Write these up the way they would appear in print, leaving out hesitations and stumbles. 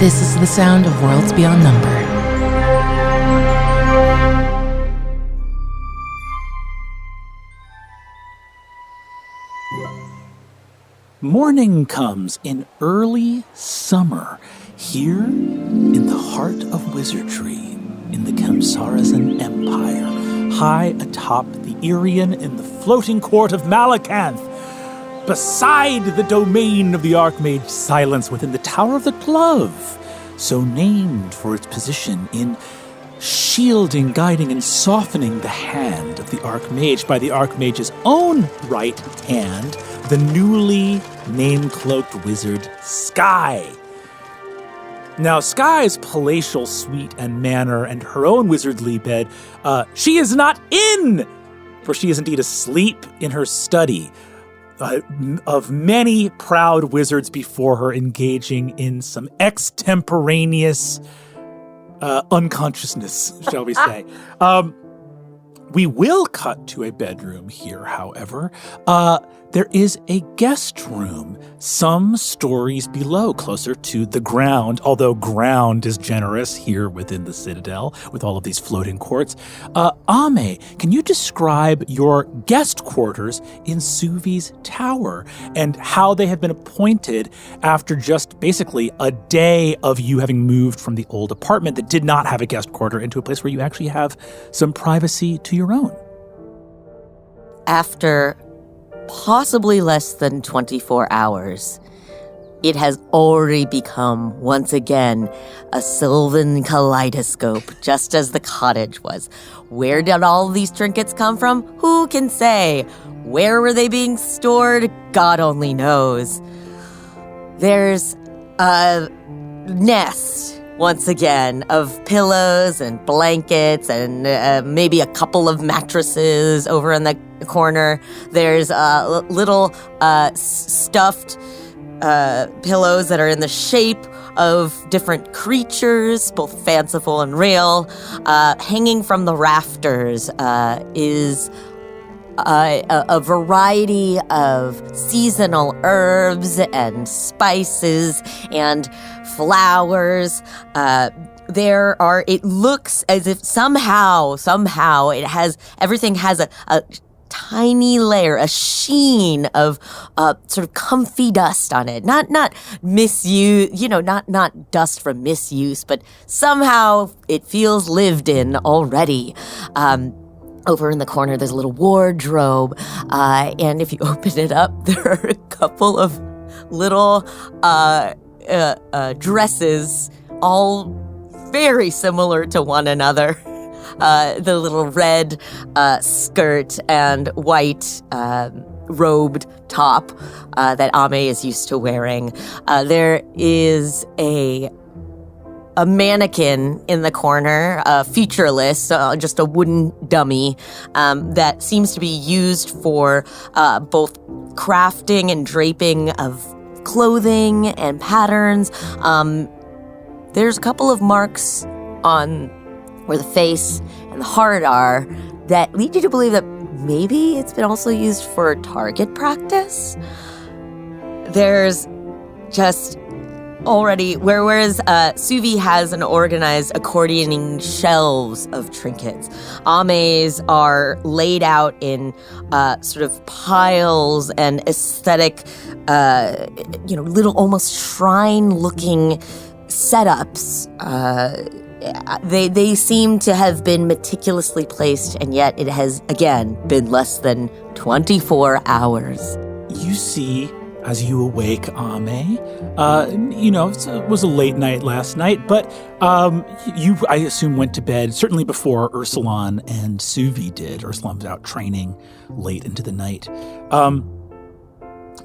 This is the sound of Worlds Beyond Number. Morning comes in early summer, here in the heart of wizardry, in the Kemsarazan Empire, high atop the Irian in the floating court of Malakanth, beside the domain of the Archmage Silence within the Tower of the Glove, so named for its position in shielding, guiding, and softening the hand of the Archmage by the Archmage's own right hand, the newly name-cloaked wizard Sky. Now, Sky's palatial suite and manor and her own wizardly bed, she is not in, for she is indeed asleep in her study, of many proud wizards before her engaging in some extemporaneous unconsciousness, shall we say. We will cut to a bedroom here, however. There is a guest room some stories below, closer to the ground, although ground is generous here within the Citadel with all of these floating courts. Ame, can you describe your guest quarters in Suvi's tower and how they have been appointed after just basically a day of you having moved from the old apartment that did not have a guest quarter into a place where you actually have some privacy to your own? After possibly less than 24 hours, it has already become, once again, a sylvan kaleidoscope, just as the cottage was. Where did all these trinkets come from? Who can say? Where were they being stored? God only knows. There's a nest, once again, of pillows and blankets and maybe a couple of mattresses over in the corner. There's little stuffed pillows that are in the shape of different creatures, both fanciful and real. Hanging from the rafters is a variety of seasonal herbs and spices and flowers. It looks as if somehow everything has a tiny layer, a sheen of sort of comfy dust on it. Not misuse, not dust from misuse, but somehow it feels lived in already. Over in the corner, there's a little wardrobe, and if you open it up, there are a couple of little dresses, all very similar to one another. The little red skirt and white robed top that Ame is used to wearing. There is a mannequin in the corner, featureless, just a wooden dummy that seems to be used for both crafting and draping of clothing and patterns. There's a couple of marks on where the face and the heart are that lead you to believe that maybe it's been also used for target practice. There's just already, whereas Suvi has an organized accordioning shelves of trinkets, Ame's are laid out in sort of piles and aesthetic, little almost shrine-looking setups. They seem to have been meticulously placed, and yet it has, again, been less than 24 hours. You see, as you awake, Ame, it was a late night last night, but you, I assume, went to bed certainly before Ursulon and Suvi did. Ursulon was out training late into the night.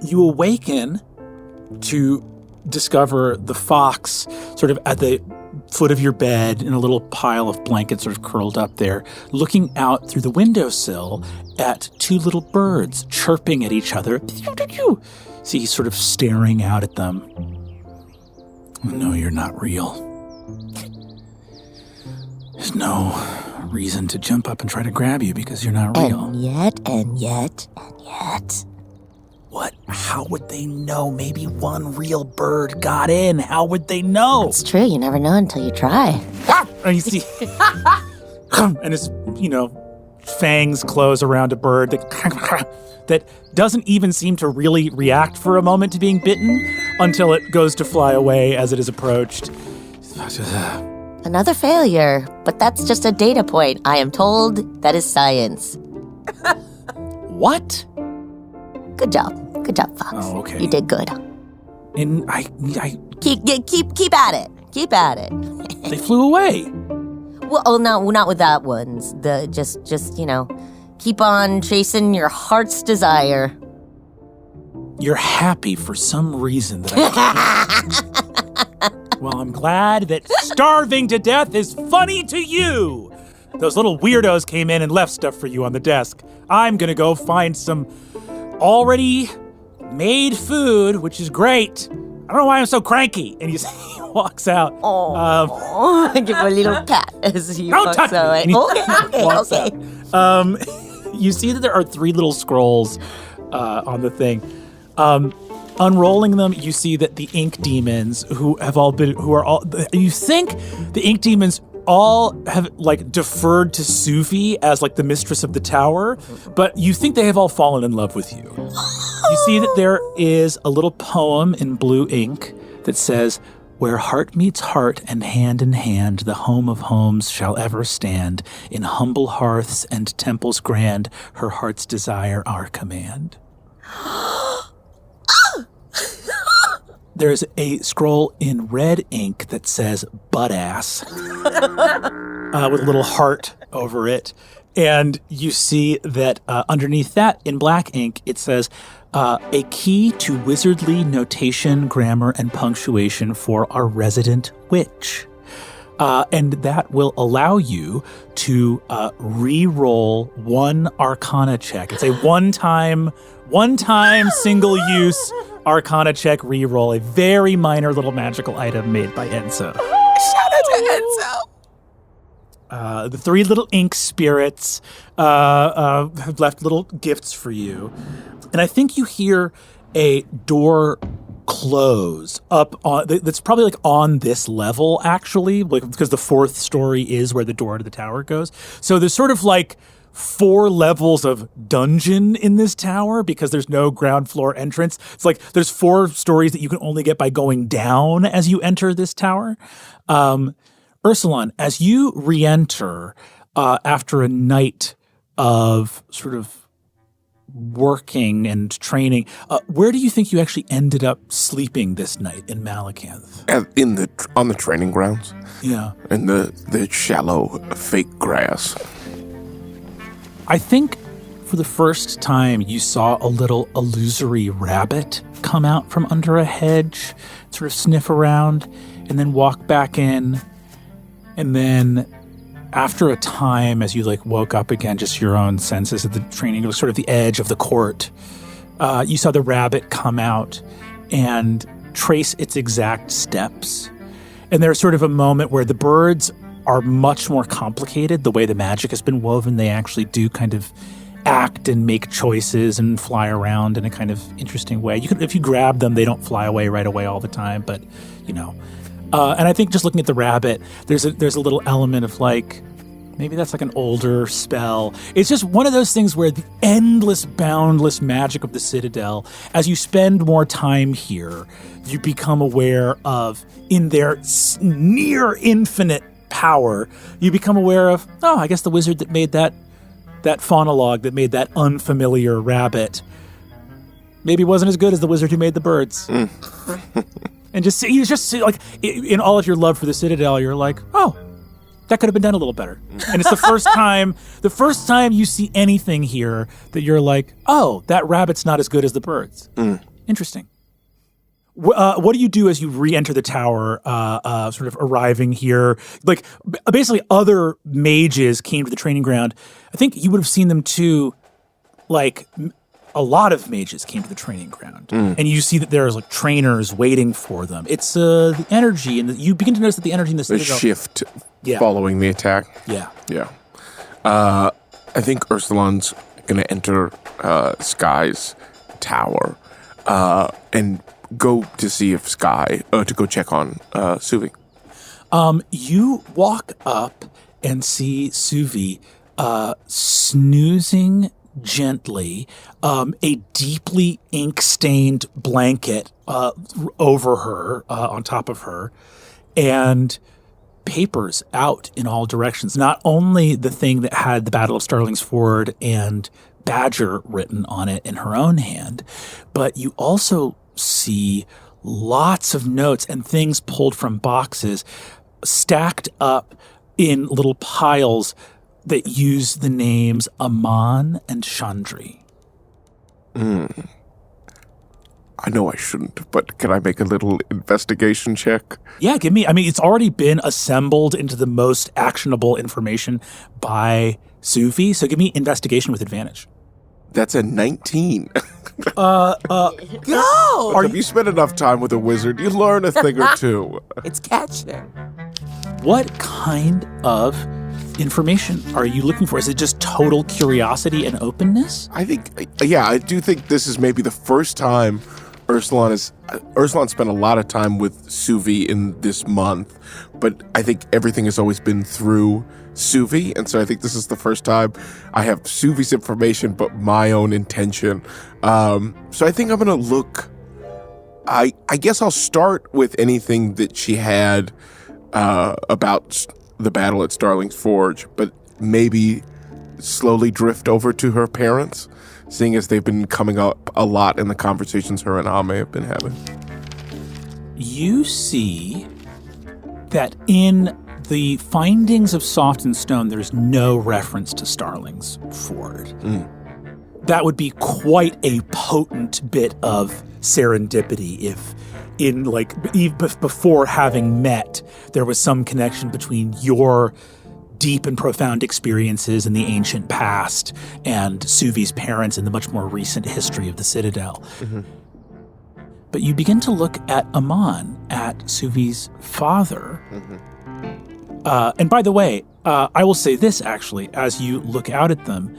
You awaken to discover the fox sort of at the foot of your bed in a little pile of blankets sort of curled up there, looking out through the windowsill at two little birds chirping at each other. See, he's sort of staring out at them. No, you're not real. There's no reason to jump up and try to grab you because you're not real. And yet. What? how would they know? Maybe one real bird got in. How would they know? It's true. You never know until you try. And you see, and his, fangs close around a bird that doesn't even seem to really react for a moment to being bitten until it goes to fly away as it is approached. Another failure, but that's just a data point. I am told that is science. What? Good job. Good job, Fox. Oh, okay. You did good. And I Keep at it. Keep at it. they flew away. Well, no, not with that ones. Just keep on chasing your heart's desire. You're happy for some reason that I can't. Well, I'm glad that starving to death is funny to you. Those little weirdos came in and left stuff for you on the desk. I'm gonna go find some already made food, which is great. I don't know why I'm so cranky. And he walks out. I give him a little pat as he Don't walks touch me. away. And he walks Okay. out. You see that there are 3 little scrolls on the thing. Unrolling them, you see that the ink demons you think the ink demons all have deferred to Sufi as the mistress of the tower, but you think they have all fallen in love with you. You see that there is a little poem in blue ink that says, "Where heart meets heart and hand in hand, the home of homes shall ever stand. In humble hearths and temples grand, her heart's desire our command." There's a scroll in red ink that says butt ass with a little heart over it. And you see that underneath that in black ink, it says a key to wizardly notation, grammar, and punctuation for our resident witch. And that will allow you to re-roll one Arcana check. It's a one-time single-use Arcana check re-roll, a very minor little magical item made by Enzo. Shout out to Enzo. The 3 little ink spirits have left little gifts for you. And I think you hear a door close up on that's probably on this level actually, because the 4th story is where the door to the tower goes. So there's sort of 4 levels of dungeon in this tower because there's no ground floor entrance. It's there's 4 stories that you can only get by going down as you enter this tower. Ursulon, as you re-enter after a night of sort of working and training, where do you think you actually ended up sleeping this night in Malacanth? On the training grounds. Yeah. In the shallow fake grass. I think for the first time you saw a little illusory rabbit come out from under a hedge, sort of sniff around, and then walk back in. And then after a time, as you woke up again, just your own senses of the training, sort of the edge of the court, you saw the rabbit come out and trace its exact steps. And there's sort of a moment where the birds are much more complicated. The way the magic has been woven, they actually do kind of act and make choices and fly around in a kind of interesting way. If you grab them, they don't fly away right away all the time, but and I think just looking at the rabbit, there's a little element of maybe that's an older spell. It's just one of those things where the endless, boundless magic of the Citadel, as you spend more time here, you become aware of in their near infinite power, you become aware of, I guess the wizard that made that phonologue, that made that unfamiliar rabbit, maybe wasn't as good as the wizard who made the birds. And you just see, in all of your love for the Citadel, you're that could have been done a little better. And it's the first time you see anything here that you're that rabbit's not as good as the birds. Interesting. What do you do as you re-enter the tower, sort of arriving here? Basically other mages came to the training ground. I think you would have seen them too, a lot of mages came to the training ground. And you see that there's trainers waiting for them. It's the energy, and you begin to notice that the energy in the Citadel... The shift following the attack. Yeah. Yeah. I think Ursulon's going to enter Sky's tower. and go to see if to go check on Suvi. You walk up and see Suvi snoozing gently, a deeply ink-stained blanket over her, on top of her, and papers out in all directions. Not only the thing that had the Battle of Starling's Ford and Badger written on it in her own hand, but you also see lots of notes and things pulled from boxes stacked up in little piles that use the names Aman and Chandri. I know I shouldn't, but can I make a little investigation check? Yeah, it's already been assembled into the most actionable information by Sufi, so give me investigation with advantage. That's a 19. Go! If you spend enough time with a wizard, you learn a thing or two. It's catching. What kind of information are you looking for? Is it just total curiosity and openness? I do think this is maybe the first time Ursulon spent a lot of time with Suvi in this month, but I think everything has always been through Suvi, and so I think this is the first time I have Suvi's information but my own intention. So I think I'm going to look. I guess I'll start with anything that she had about the battle at Starling's Forge, but maybe slowly drift over to her parents, seeing as they've been coming up a lot in the conversations her and Ame have been having. You see that in the findings of Soft and Stone, there's no reference to Starling's Ford. That would be quite a potent bit of serendipity if even before having met, there was some connection between your deep and profound experiences in the ancient past and Suvi's parents in the much more recent history of the Citadel. Mm-hmm. But you begin to look at Aman, at Suvi's father. Mm-hmm. And by the way, I will say this actually, as you look out at them,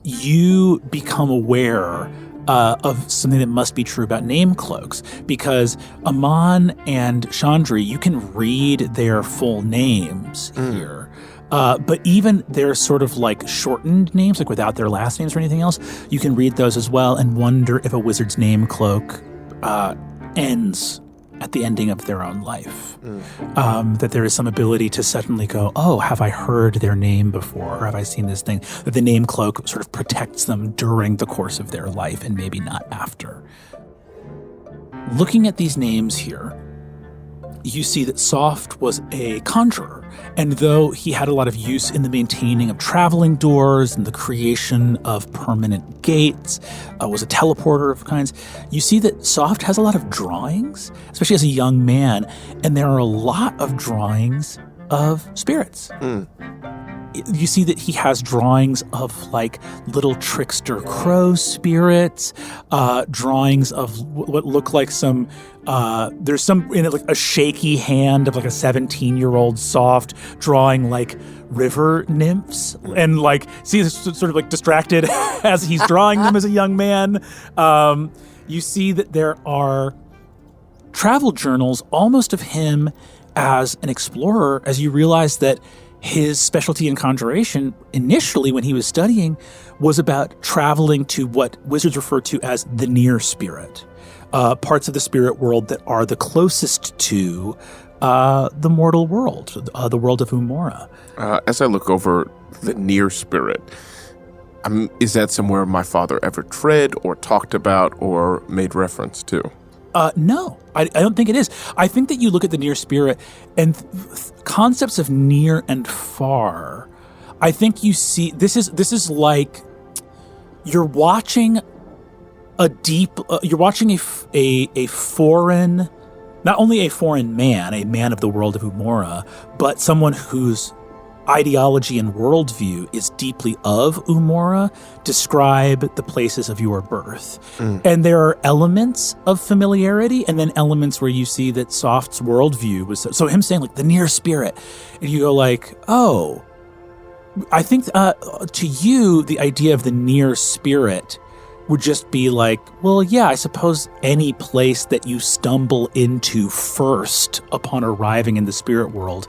you become aware of something that must be true about name cloaks, because Aman and Chandri, you can read their full names here. But even their sort of like shortened names, like without their last names or anything else, you can read those as well and wonder if a wizard's name cloak ends at the ending of their own life. That there is some ability to suddenly go, oh, have I heard their name before? Or have I seen this thing? That the name cloak sort of protects them during the course of their life and maybe not after. Looking at these names here, you see that Soft was a conjurer, and though he had a lot of use in the maintaining of traveling doors and the creation of permanent gates, was a teleporter of kinds, you see that Soft has a lot of drawings, especially as a young man, and there are a lot of drawings of spirits. You see that he has drawings of like little trickster crow spirits, drawings of what look like some, there's some in it, like a shaky hand of like a 17-year-old Soft drawing like river nymphs, and like see he's sort of like distracted as he's drawing them as a young man. You see that there are travel journals almost of him as an explorer, as you realize that his specialty in conjuration, initially when he was studying, was about traveling to what wizards refer to as the near spirit, parts of the spirit world that are the closest to the mortal world, the world of Umora. As I look over the near spirit, is that somewhere my father ever tread or talked about or made reference to? No, I don't think it is. I think that you look at the near spirit and concepts of near and far. I think you see this is like you're watching a foreign, not only a foreign man, a man of the world of Umora, but someone whose ideology and worldview is deeply of Umora, describe the places of your birth. And there are elements of familiarity and then elements where you see that Soft's worldview was... So him saying like the near spirit, and you go like, oh, I think to you, the idea of the near spirit would just be like, well, yeah, I suppose any place that you stumble into first upon arriving in the spirit world,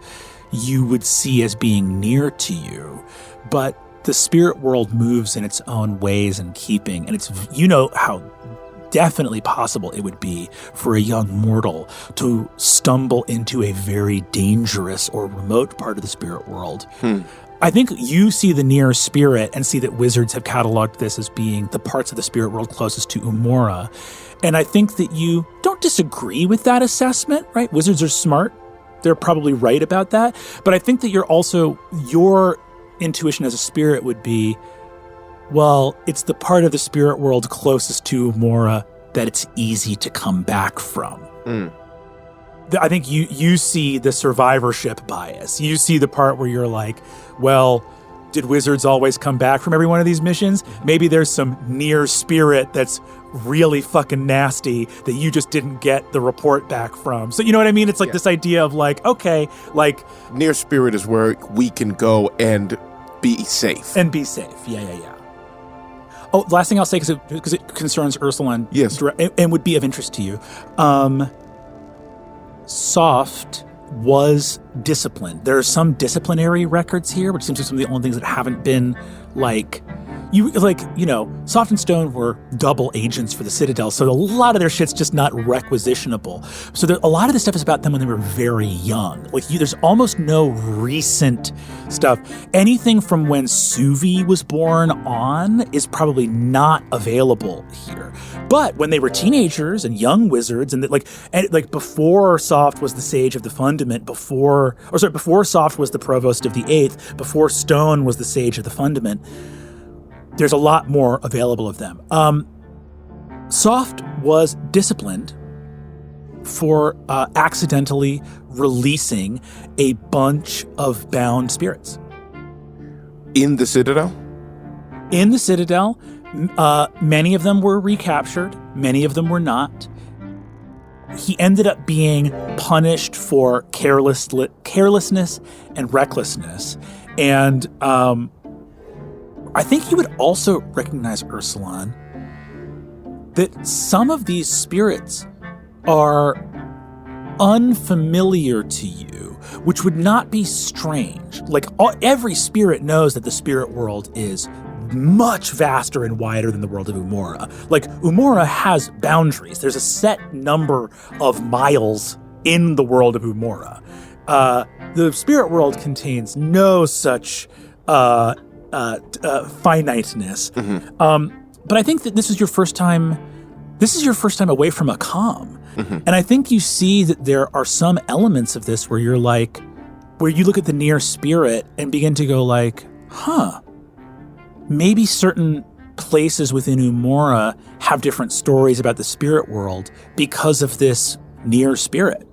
you would see as being near to you. But the spirit world moves in its own ways and keeping, and it's, you know, how definitely possible it would be for a young mortal to stumble into a very dangerous or remote part of the spirit world. I think you see the near spirit and see that wizards have cataloged this as being the parts of the spirit world closest to Umora. And I think that you don't disagree with that assessment, right? Wizards are smart. They're probably right about that. But I think that your intuition as a spirit would be, well, it's the part of the spirit world closest to Umora that it's easy to come back from. I think you see the survivorship bias. You see the part where you're like, well, did wizards always come back from every one of these missions? Maybe there's some near spirit that's really fucking nasty that you just didn't get the report back from. So you know what I mean? It's like this idea of like, okay, like... Near spirit is where we can go and be safe. And be safe. Yeah. Oh, last thing I'll say, because it concerns Ursula and would be of interest to you. Soft was disciplined. There are some disciplinary records here, which seems to be some of the only things that haven't been Soft and Stone were double agents for the Citadel, so a lot of their shit's just not requisitionable. So a lot of this stuff is about them when they were very young. There's almost no recent stuff. Anything from when Suvi was born on is probably not available here. But when they were teenagers and young wizards, and before Soft was the Sage of the Fundament, before Soft was the Provost of the Eighth, before Stone was the Sage of the Fundament, there's a lot more available of them. Soft was disciplined for accidentally releasing a bunch of bound spirits. In the Citadel? In the Citadel. Many of them were recaptured. Many of them were not. He ended up being punished for carelessness and recklessness. And I think you would also recognize, Ursulon, that some of these spirits are unfamiliar to you, which would not be strange. Every spirit knows that the spirit world is much vaster and wider than the world of Umora. Umora has boundaries. There's a set number of miles in the world of Umora. The spirit world contains no such finiteness. But I think that this is your first time away from a comm. And I think you see that there are some elements of this where you look at the near spirit and begin to go maybe certain places within Umora have different stories about the spirit world because of this near spirit.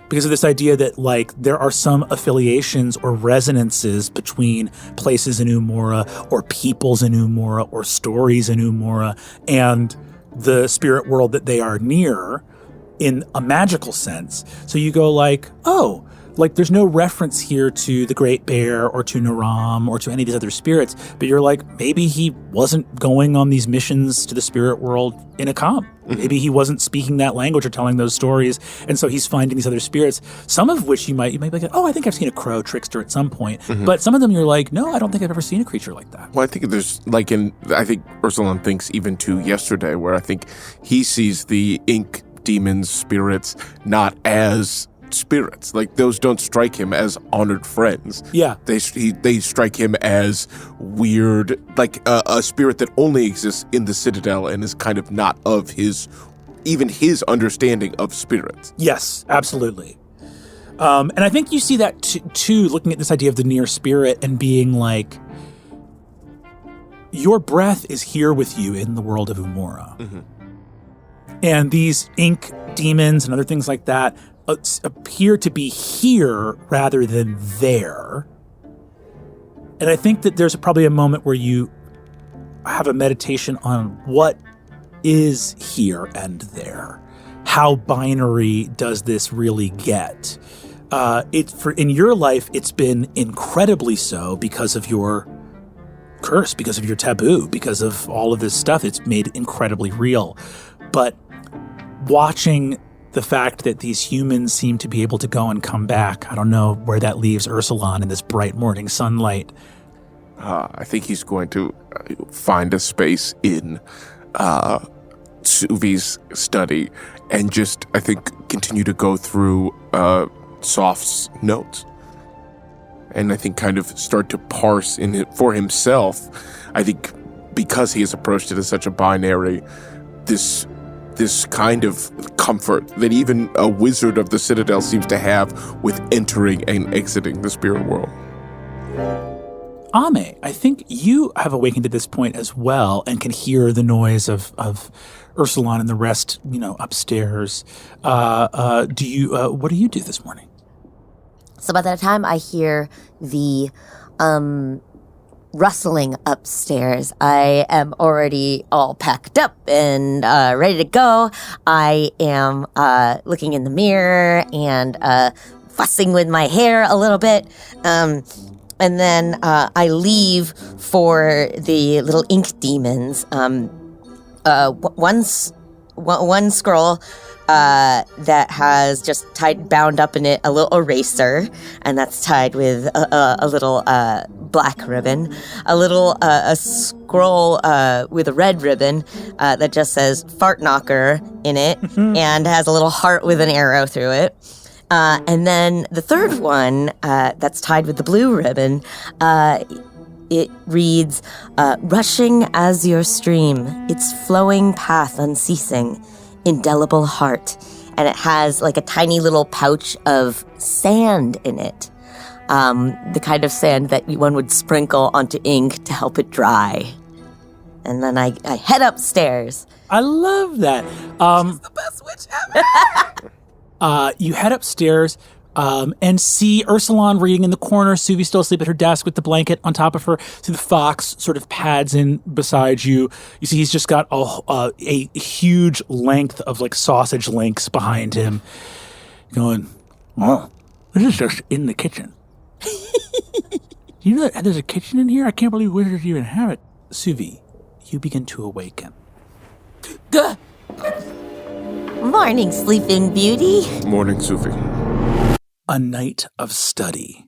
Because of this idea that there are some affiliations or resonances between places in Umora or peoples in Umora or stories in Umora and the spirit world that they are near in a magical sense. So you go there's no reference here to the Great Bear or to Naram or to any of these other spirits, but you're maybe he wasn't going on these missions to the spirit world in a comm. Maybe he wasn't speaking that language or telling those stories, and so he's finding these other spirits, some of which you might be like, oh, I think I've seen a crow trickster at some point. But some of them you're like, no, I don't think I've ever seen a creature like that. Well, I think there's I think Ursulon thinks even to yesterday, where I think he sees the ink demons, spirits, not as spirits. Those don't strike him as honored friends. Yeah. They strike him as weird, a spirit that only exists in the Citadel and is kind of not of his understanding of spirits. Yes, absolutely. And I think you see that too, looking at this idea of the near spirit and being your breath is here with you in the world of Umora. And these ink demons and other things like that appear to be here rather than there. And I think that there's probably a moment where you have a meditation on what is here and there. How binary does this really get? In your life, it's been incredibly so because of your curse, because of your taboo, because of all of this stuff. It's made incredibly real. But watching the fact that these humans seem to be able to go and come back, I don't know where that leaves Ursulon in this bright morning sunlight. I think he's going to find a space in Suvi's study and just, I think, continue to go through Soft's notes. And I think kind of start to parse in it for himself. I think because he has approached it as such a binary, this kind of comfort that even a wizard of the Citadel seems to have with entering and exiting the spirit world. Ame, I think you have awakened at this point as well and can hear the noise of Ursulon and the rest, upstairs. What do you do this morning? So by the time I hear the rustling upstairs, I am already all packed up and ready to go. I am looking in the mirror and fussing with my hair a little bit. And then I leave for the little ink demons. One scroll that has just bound up in it a little eraser, and that's tied with a little black ribbon. A scroll with a red ribbon that just says "fart knocker" in it, and has a little heart with an arrow through it. And then the third one that's tied with the blue ribbon, it reads, rushing as your stream, its flowing path unceasing, indelible heart. And it has like a tiny little pouch of sand in it. The kind of sand that one would sprinkle onto ink to help it dry. And then I head upstairs. I love that. She's the best witch ever. You head upstairs and see Ursulon reading in the corner. Suvi's still asleep at her desk with the blanket on top of her. See the fox sort of pads in beside you. You see he's just got a huge length of like sausage links behind him. Going, well, this is just in the kitchen. You know that there's a kitchen in here? I can't believe wizards even have it. Suvi, you begin to awaken. Gah! Morning, sleeping beauty. Morning, Suvi. A night of study.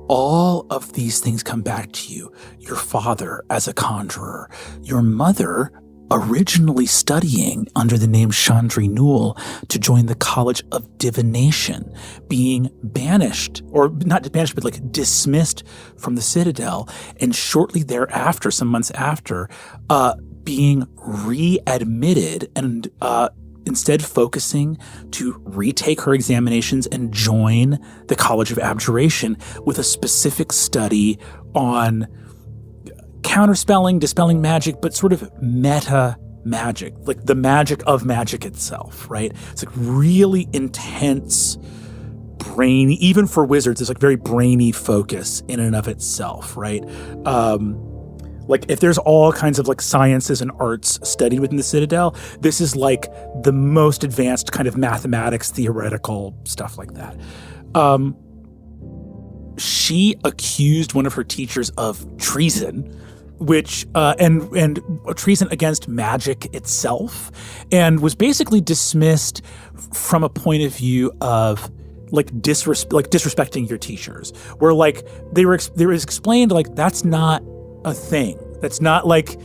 All of these things come back to you. Your father as a conjurer. Your mother originally studying under the name Chandri Newell to join the College of Divination, being banished, or not banished, but like dismissed from the Citadel, and shortly thereafter, some months after, being readmitted and instead focusing to retake her examinations and join the College of Abjuration with a specific study on counterspelling, dispelling magic, but sort of meta magic, like the magic of magic itself, right? It's like really intense, brainy, even for wizards, it's like very brainy focus in and of itself, right? Like if there's all kinds of like sciences and arts studied within the Citadel, this is like the most advanced kind of mathematics, theoretical stuff like that. She accused one of her teachers of treason, which and treason against magic itself, and was basically dismissed from a point of view of like disrespecting your teachers, where like they were explained like that's not a thing. That's not like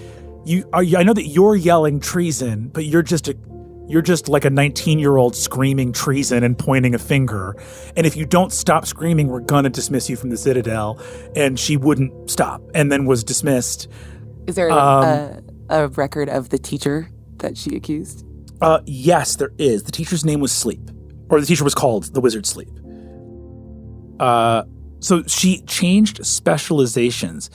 you. I know that you're yelling treason, but you're just like a 19-year-old screaming treason and pointing a finger. And if you don't stop screaming, we're gonna dismiss you from the Citadel. And she wouldn't stop, and then was dismissed. Is there a record of the teacher that she accused? Yes, there is. The teacher's name was Sleep, or the teacher was called the Wizard Sleep. So she changed specializations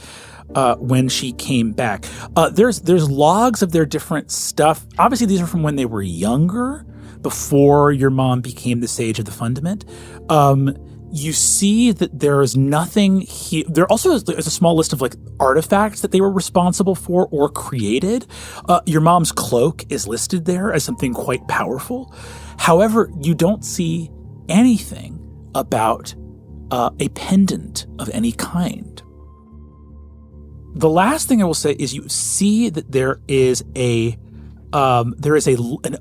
when she came back. There's logs of their different stuff. Obviously, these are from when they were younger, before your mom became the Sage of the Fundament. You see that there is nothing here. There also is a small list of like artifacts that they were responsible for or created. Your mom's cloak is listed there as something quite powerful. However, you don't see anything about a pendant of any kind. The last thing I will say is you see that there is an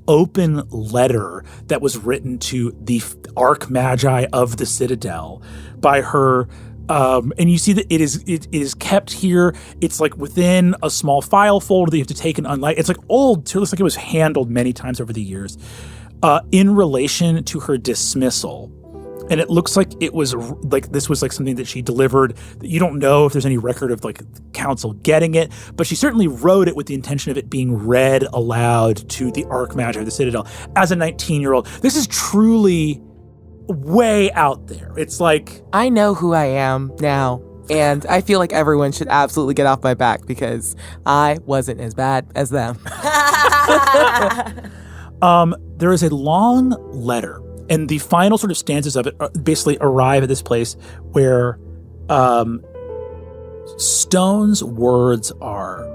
open letter that was written to the Archmagi of the Citadel by her. And you see that it is kept here. It's like within a small file folder that you have to take and unlight. It's like old too. It looks like it was handled many times over the years in relation to her dismissal. And it looks like it was like this was like something that she delivered. You don't know if there's any record of like council getting it, but she certainly wrote it with the intention of it being read aloud to the Archmagi of the Citadel as a 19-year-old. This is truly way out there. It's like, I know who I am now, and I feel like everyone should absolutely get off my back because I wasn't as bad as them. there is a long letter, and the final sort of stanzas of it basically arrive at this place where Stone's words are,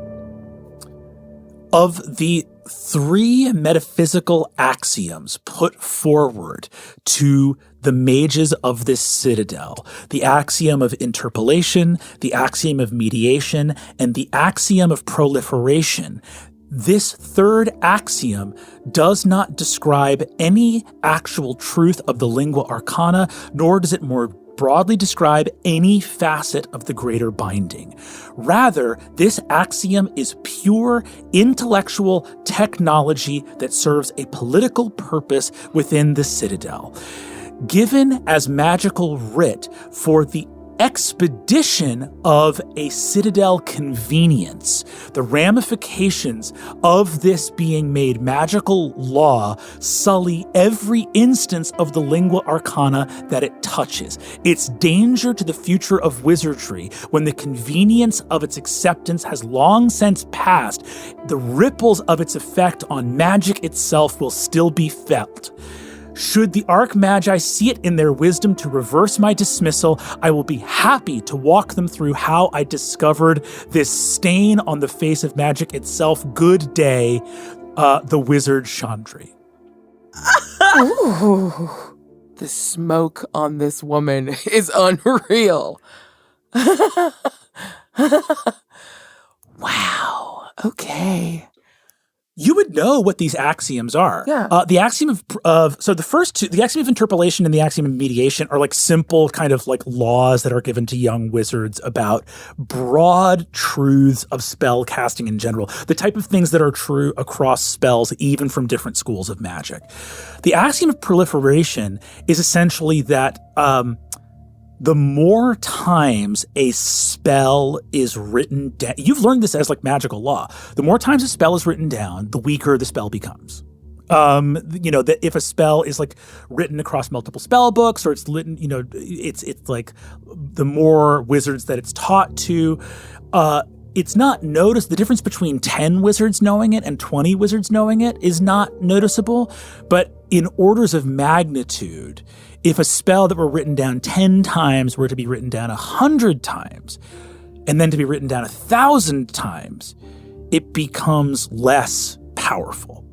of the 3 metaphysical axioms put forward to the mages of this citadel, the axiom of interpolation, the axiom of mediation, and the axiom of proliferation, this third axiom does not describe any actual truth of the lingua arcana, nor does it more broadly describe any facet of the greater binding. Rather, this axiom is pure intellectual technology that serves a political purpose within the citadel. Given as magical writ for the expedition of a citadel convenience, the ramifications of this being made magical law sully every instance of the lingua arcana that it touches. Its danger to the future of wizardry, when the convenience of its acceptance has long since passed, the ripples of its effect on magic itself will still be felt. Should the Archmagi see it in their wisdom to reverse my dismissal, I will be happy to walk them through how I discovered this stain on the face of magic itself. Good day, the wizard Chandri. Ooh, the smoke on this woman is unreal. Wow. Okay. You would know what these axioms are. Yeah. The axiom so the first two, the axiom of interpolation and the axiom of mediation, are like simple kind of like laws that are given to young wizards about broad truths of spell casting in general, the type of things that are true across spells, even from different schools of magic. The axiom of proliferation is essentially that the more times a spell is written down, you've learned this as like magical law. The more times a spell is written down, the weaker the spell becomes. That if a spell is like written across multiple spell books, or it's written, it's like the more wizards that it's taught to, it's not noticed. The difference between 10 wizards knowing it and 20 wizards knowing it is not noticeable, but in orders of magnitude, if a spell that were written down 10 times were to be written down 100 times, and then to be written down 1,000 times, it becomes less powerful.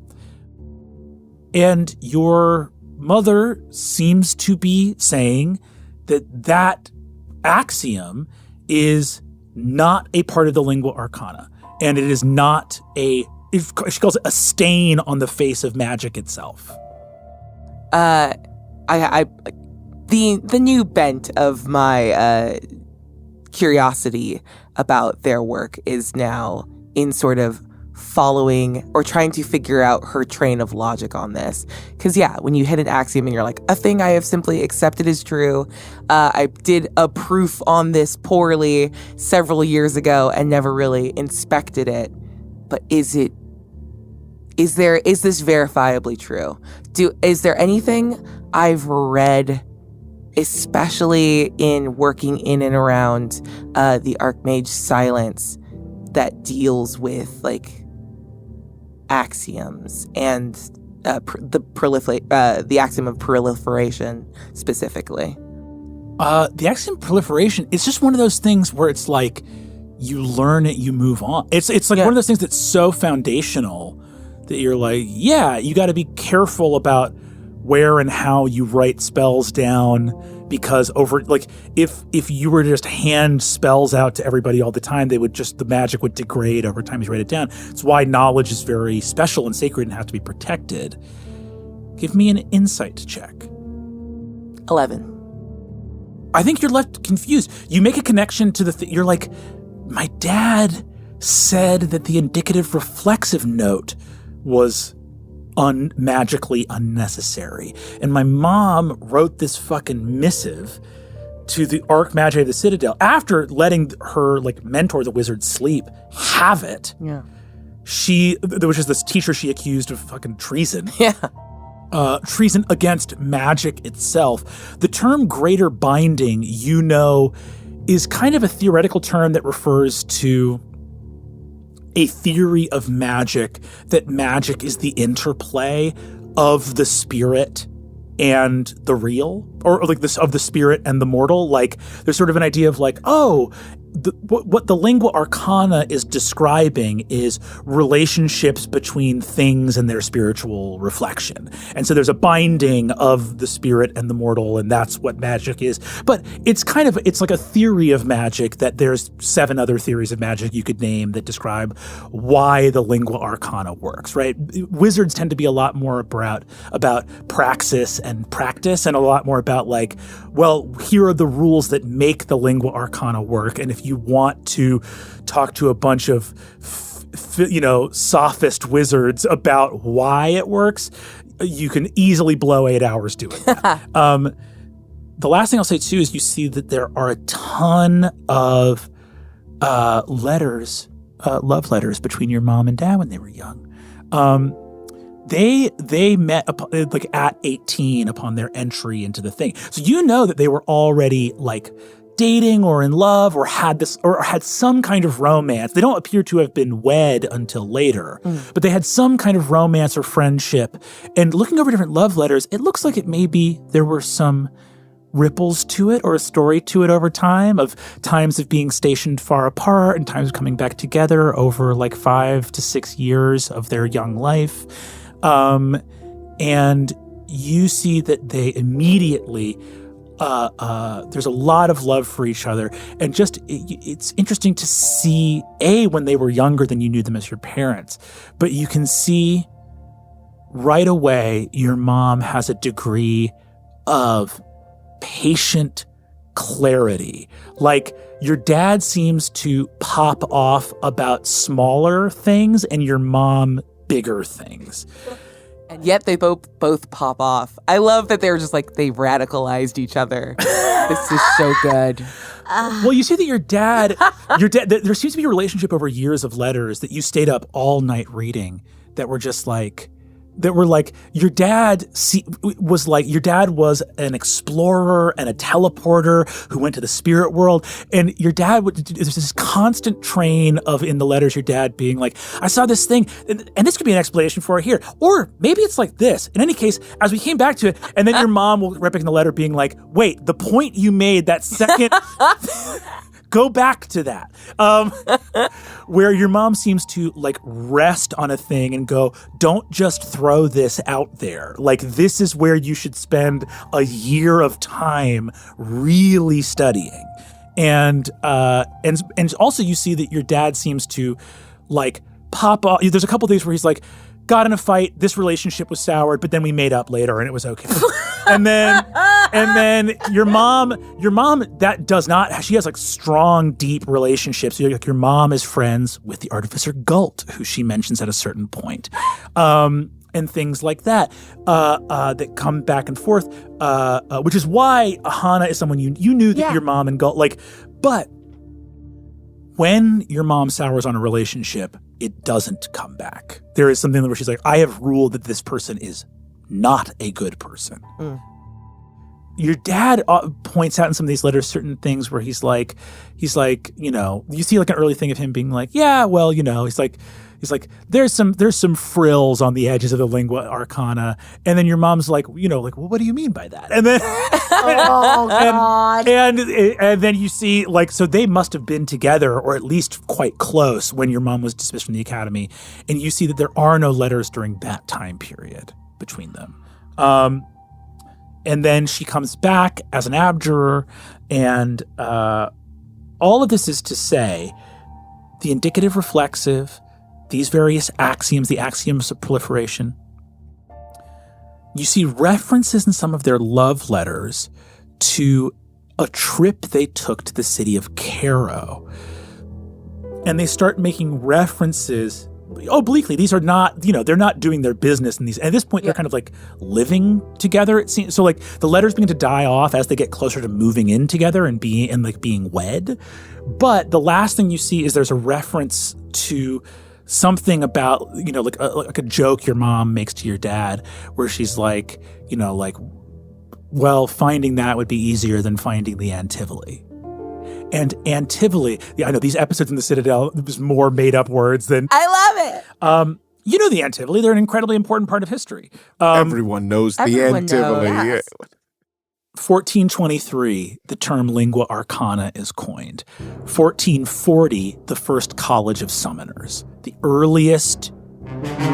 And your mother seems to be saying that axiom is not a part of the lingua arcana, and it is not she calls it a stain on the face of magic itself. The new bent of my curiosity about their work is now in sort of following or trying to figure out her train of logic on this. Because when you hit an axiom and you're like, a thing I have simply accepted is true. I did a proof on this poorly several years ago and never really inspected it. But is this verifiably true? Is there anything I've read, especially in working in and around the Archmage Silence, that deals with like axioms and the axiom of proliferation specifically? The axiom of proliferation is just one of those things where it's like you learn it, you move on. It's like one of those things that's so foundational that you're like, you got to be careful about where and how you write spells down, because if you were to just hand spells out to everybody all the time, the magic would degrade over time as you write it down. It's why knowledge is very special and sacred and has to be protected. Give me an insight check. 11. I think you're left confused. You make a connection to you're like, my dad said that the indicative reflexive note was magically unnecessary. And my mom wrote this fucking missive to the Archmagi of the Citadel after letting her mentor, the wizard, sleep, have it. Yeah. There was just this teacher she accused of fucking treason. Yeah. Treason against magic itself. The term greater binding, is kind of a theoretical term that refers to a theory of magic, that magic is the interplay of the spirit and the real, or of the spirit and the mortal. There's sort of an idea of what the lingua arcana is describing is relationships between things and their spiritual reflection. And so there's a binding of the spirit and the mortal, and that's what magic is. But it's like a theory of magic that there's 7 other theories of magic you could name that describe why the lingua arcana works, right? Wizards tend to be a lot more about praxis and practice, and a lot more about here are the rules that make the lingua arcana work. And if you want to talk to a bunch of, sophist wizards about why it works, you can easily blow 8 hours doing that. The last thing I'll say, too, is you see that there are a ton of letters, love letters between your mom and dad when they were young. They met at 18 upon their entry into the thing. So that they were already dating or in love or had some kind of romance. They don't appear to have been wed until later, but they had some kind of romance or friendship. And looking over different love letters, it looks like there were some ripples to it or a story to it over time, of times of being stationed far apart and times of coming back together over 5 to 6 years of their young life. And you see that they immediately, there's a lot of love for each other. And it's interesting to see, when they were younger than you knew them as your parents, but you can see right away your mom has a degree of patient clarity. Your dad seems to pop off about smaller things and your mom bigger things. And yet they both pop off. I love that they're just they radicalized each other. This is so good. Well, you see that your dad, there seems to be a relationship over years of letters that you stayed up all night reading that were just your dad was an explorer and a teleporter who went to the spirit world. And your dad there's this constant train of, in the letters, your dad being I saw this thing, and this could be an explanation for it here. Or maybe it's like this. In any case, as we came back to it, and then your mom will write back in the letter being wait, the point you made that second... Go back to that. Where your mom seems to rest on a thing and go, don't just throw this out there. This is where you should spend a year of time really studying. And also you see that your dad seems to pop off. There's a couple days where he's got in a fight, this relationship was soured, but then we made up later and it was okay. and then your mom that does not, she has strong, deep relationships. Your mom is friends with the artificer Gult, who she mentions at a certain point. And things like that, that come back and forth, which is why Ahana is someone you knew that your mom and Gult, but when your mom sours on a relationship, it doesn't come back. There is something where she's I have ruled that this person is not a good person. Your dad points out in some of these letters certain things where he's you see an early thing of him being he's there's some frills on the edges of the lingua arcana, and then your mom's well, what do you mean by that? And then Oh God. and then you see so they must have been together, or at least quite close, when your mom was dismissed from the academy, and you see that there are no letters during that time period between them. And then she comes back as an abjurer, and all of this is to say the indicative reflexive, these various axioms, the axioms of proliferation. You see references in some of their love letters to a trip they took to the city of Cairo. And they start making references obliquely. These are not, they're not doing their business in these. At this point, they're kind of like living together, it seems. So like the letters begin to die off as they get closer to moving in together and being wed. But the last thing you see is there's a reference to something about, like a joke your mom makes to your dad, where she's like, well, finding that would be easier than finding the Antivoli. And Antivoli, I know these episodes in the Citadel, there's more made up words than. I love it. The Antivoli, they're an incredibly important part of history. Everyone knows the Antivoli. Yes. 1423, the term lingua arcana is coined. 1440, the first College of Summoners, the earliest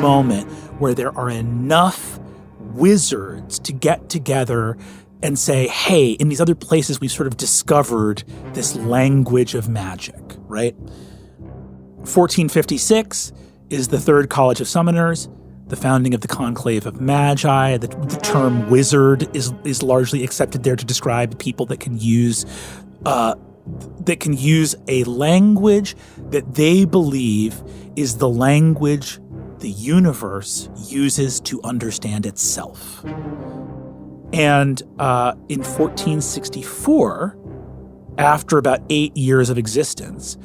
moment where there are enough wizards to get together and say, hey, in these other places we've sort of discovered this language of magic, right? 1456 is the third College of Summoners, the founding of the Conclave of Magi. The term wizard is largely accepted there to describe people that can use a language that they believe is the language the universe uses to understand itself. And in 1464, after about 8 years of existence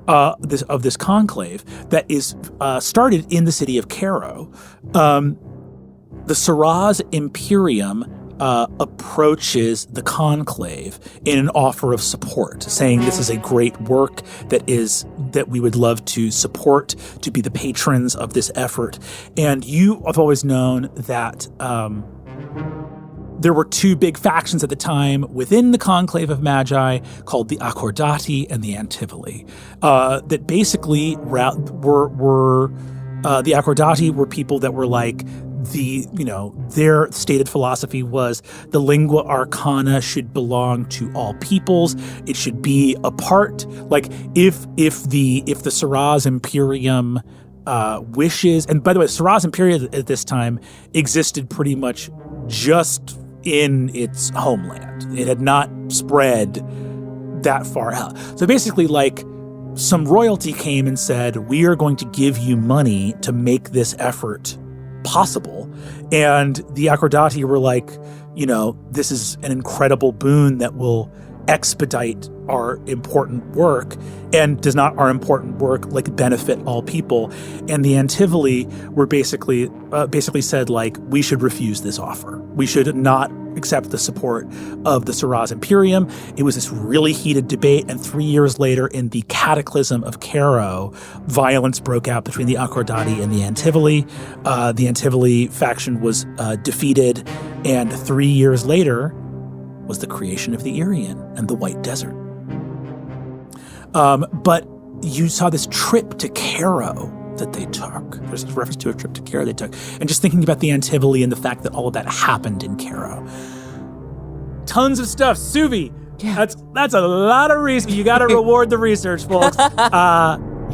of this conclave that is started in the city of Cairo, the Shiraz Imperium approaches the conclave in an offer of support, saying this is a great work that we would love to support, to be the patrons of this effort. And you have always known that there were two big factions at the time within the Conclave of Magi called the Accordati and the Antivoli, that basically were the Accordati were people that were like their stated philosophy was the lingua arcana should belong to all peoples. It should be a part, like if the Shiraz Imperium wishes, and by the way, Shiraz Imperium at this time existed pretty much just in its homeland. It had not spread that far out. So basically, like, some royalty came and said, we are going to give you money to make this effort possible. And the Accordati were like, this is an incredible boon that will expedite our important work, and does not our important work like benefit all people? And the Antivoli were basically said, like, we should refuse this offer. We should not accept the support of the Shiraz Imperium. It was this really heated debate, and 3 years later, in the Cataclysm of Cairo, violence broke out between the Accordati and the Antivoli. The Antivoli faction was defeated, and 3 years later was the creation of the Irian and the White Desert. But you saw this trip to Cairo that they took. There's a reference to a trip to Cairo they took. And just thinking about the Antivoli and the fact that all of that happened in Cairo. Tons of stuff. Suvi, yeah. That's a lot of research. You got to reward the research, folks.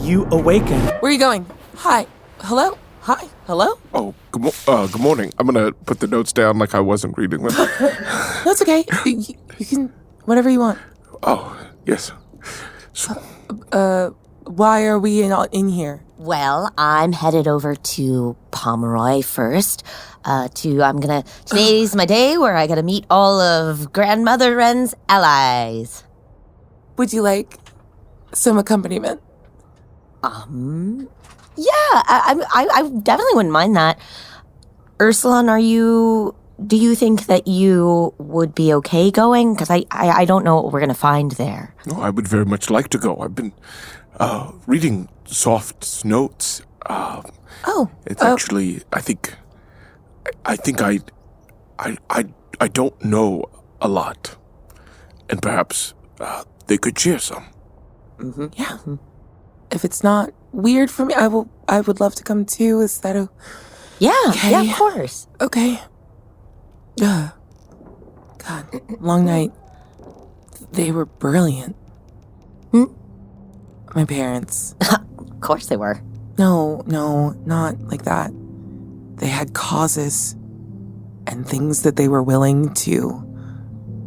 You awaken. Where are you going? Hi. Hello? Hi. Hello? Oh, good morning. I'm going to put the notes down like I wasn't reading them. That's okay. You can, whatever you want. Oh, yes. Why are we in here? Well, I'm headed over to Pomeroy first. Today's my day where I gotta meet all of Grandmother Wren's allies. Would you like some accompaniment? Yeah, I definitely wouldn't mind that. Ursulon, do you think that you would be okay going? Because I don't know what we're gonna find there. No, I would very much like to go. I've been reading Soft's notes. It's actually, I think I don't know a lot, and perhaps they could share some. Mm-hmm. Yeah. Mm-hmm. If it's not weird for me, I would love to come too. Is that Yeah, okay? Yeah, of course. Okay. God, long night. They were brilliant. My parents. Of course they were. No, not like that. They had causes and things that they were willing to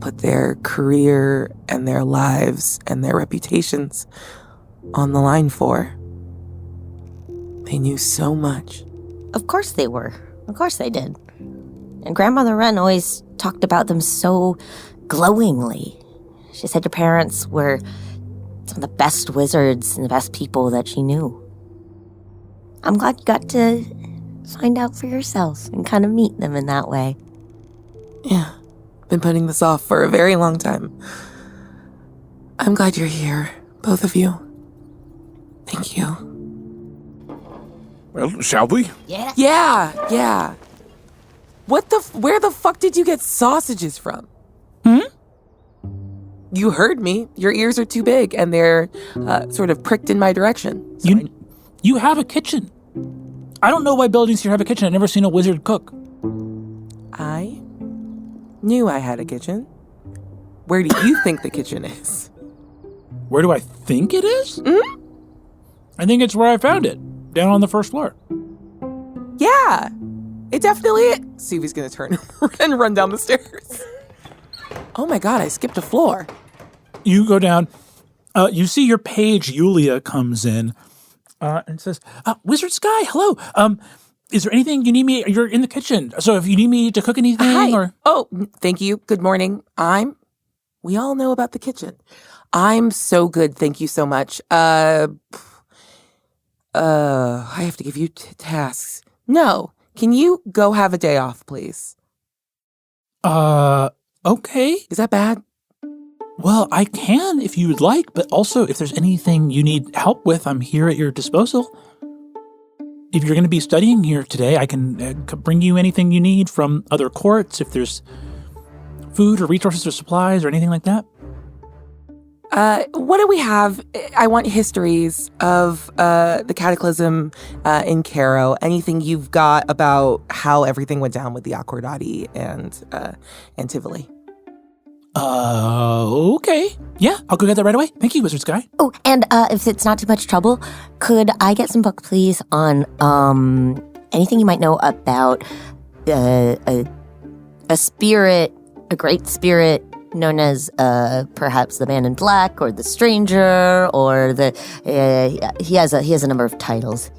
put their career and their lives and their reputations on the line for. They knew so much. Of course they were. Of course they did. And Grandmother Wren always talked about them so glowingly. She said your parents were some of the best wizards and the best people that she knew. I'm glad you got to find out for yourself and kind of meet them in that way. Yeah, been putting this off for a very long time. I'm glad you're here, both of you. Thank you. Well, shall we? Yeah. Yeah. Where the fuck did you get sausages from? You heard me. Your ears are too big, and they're sort of pricked in my direction. So You have a kitchen. I don't know why buildings here have a kitchen. I've never seen a wizard cook. I knew I had a kitchen. Where do you think the kitchen is? Where do I think it is? I think it's where I found it, down on the first floor. Yeah, it definitely is. Suvi's gonna turn and run down the stairs. Oh my God, I skipped a floor. You go down. You see your page, Yulia, comes in and says, Wizard Sky, hello. Is there anything you need me? You're in the kitchen. So if you need me to cook anything Hi. or... Oh, thank you. Good morning. We all know about the kitchen. I'm so good. Thank you so much. I have to give you tasks. No. Can you go have a day off, please? Okay. Is that bad? Well, I can if you would like, but also if there's anything you need help with, I'm here at your disposal. If you're going to be studying here today, I can bring you anything you need from other courts, if there's food or resources or supplies or anything like that. What do we have? I want histories of the cataclysm in Cairo. Anything you've got about how everything went down with the Accordati and Tivoli. Okay. Yeah, I'll go get that right away. Thank you, Wizard Sky. Oh, and if it's not too much trouble, could I get some book, please, on anything you might know about a spirit, a great spirit known as perhaps the Man in Black or the Stranger or the he has a number of titles.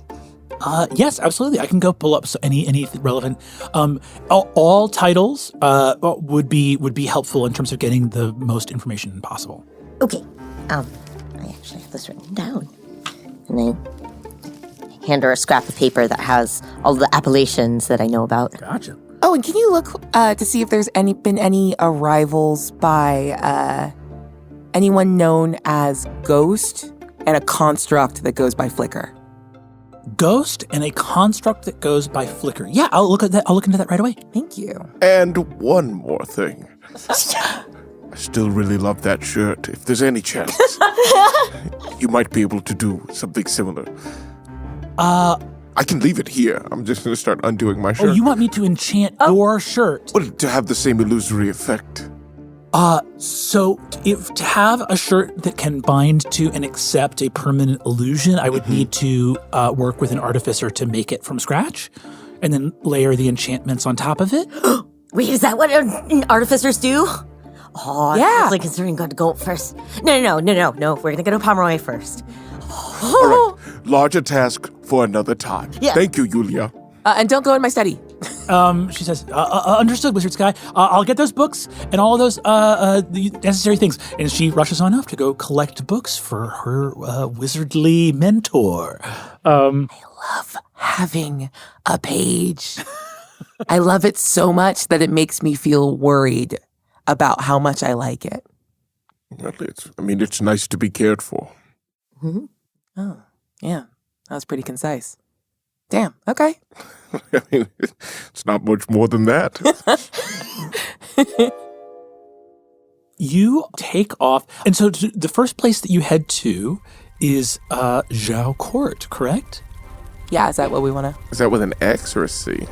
Yes, absolutely. I can go pull up any relevant. All titles would be helpful in terms of getting the most information possible. Okay. I actually have this written down, and I hand her a scrap of paper that has all the appellations that I know about. Gotcha. Oh, and can you look to see if there's been any arrivals by anyone known as Ghost and a construct that goes by Flicker? Ghost and a construct that goes by Flicker. Yeah, I'll look at that. I'll look into that right away. Thank you. And one more thing. I still really love that shirt. If there's any chance, you might be able to do something similar. I can leave it here. I'm just going to start undoing my shirt. Oh, you want me to enchant your shirt? Well, to have the same illusory effect. So if to have a shirt that can bind to and accept a permanent illusion, I would need to work with an artificer to make it from scratch, and then layer the enchantments on top of it. Wait, is that what artificers do? Oh, Yeah. I was like considering going to gold first. No. We're gonna go to Pomeroy first. All right. Larger task for another time. Yeah. Thank you, Yulia. And don't go in my study. She says, understood, Wizard Sky. I'll get those books and all of those the necessary things. And she rushes on off to go collect books for her wizardly mentor. I love having a page. I love it so much that it makes me feel worried about how much I like it. Well, it's nice to be cared for. Mm-hmm. Oh, yeah. That was pretty concise. Damn, okay. I mean, it's not much more than that. You take off. And so the first place that you head to is Zhao Court, correct? Yeah, is that what we want to? Is that with an X or a C?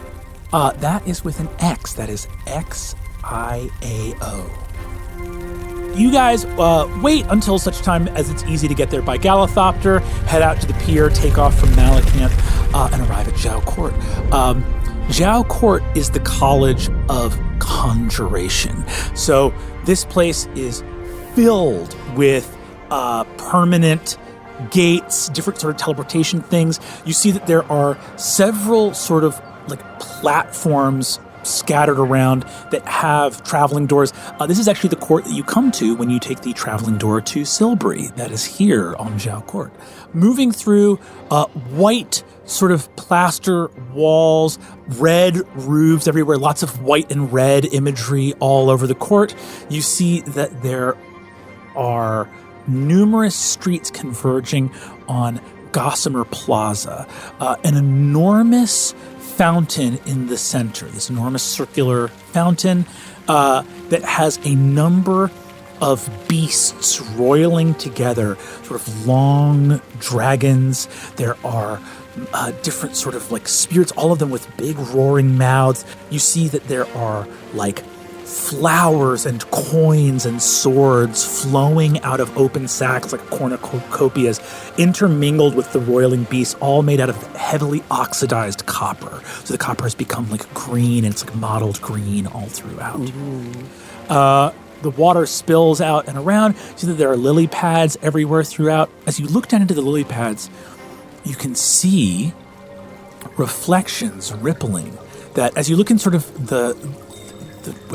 That is with an X. That is XI. IAO. You guys wait until such time as it's easy to get there by Galithopter, head out to the pier, take off from Malakant, and arrive at Zhao Court. Zhao Court is the College of Conjuration. So this place is filled with permanent gates, different sort of teleportation things. You see that there are several sort of like platforms scattered around that have traveling doors. This is actually the court that you come to when you take the traveling door to Silbury. That is here on Zhao Court. Moving through white sort of plaster walls, red roofs everywhere, lots of white and red imagery all over the court. You see that there are numerous streets converging on Gossamer Plaza, an enormous fountain in the center, this enormous circular fountain that has a number of beasts roiling together, sort of long dragons. There are different sort of like spirits, all of them with big roaring mouths. You see that there are like flowers and coins and swords flowing out of open sacks like cornucopias, intermingled with the roiling beasts, all made out of heavily oxidized copper. So the copper has become like green, and it's like mottled green all throughout. The water spills out and around. You see that there are lily pads everywhere throughout. As you look down into the lily pads, you can see reflections rippling. That as you look in sort of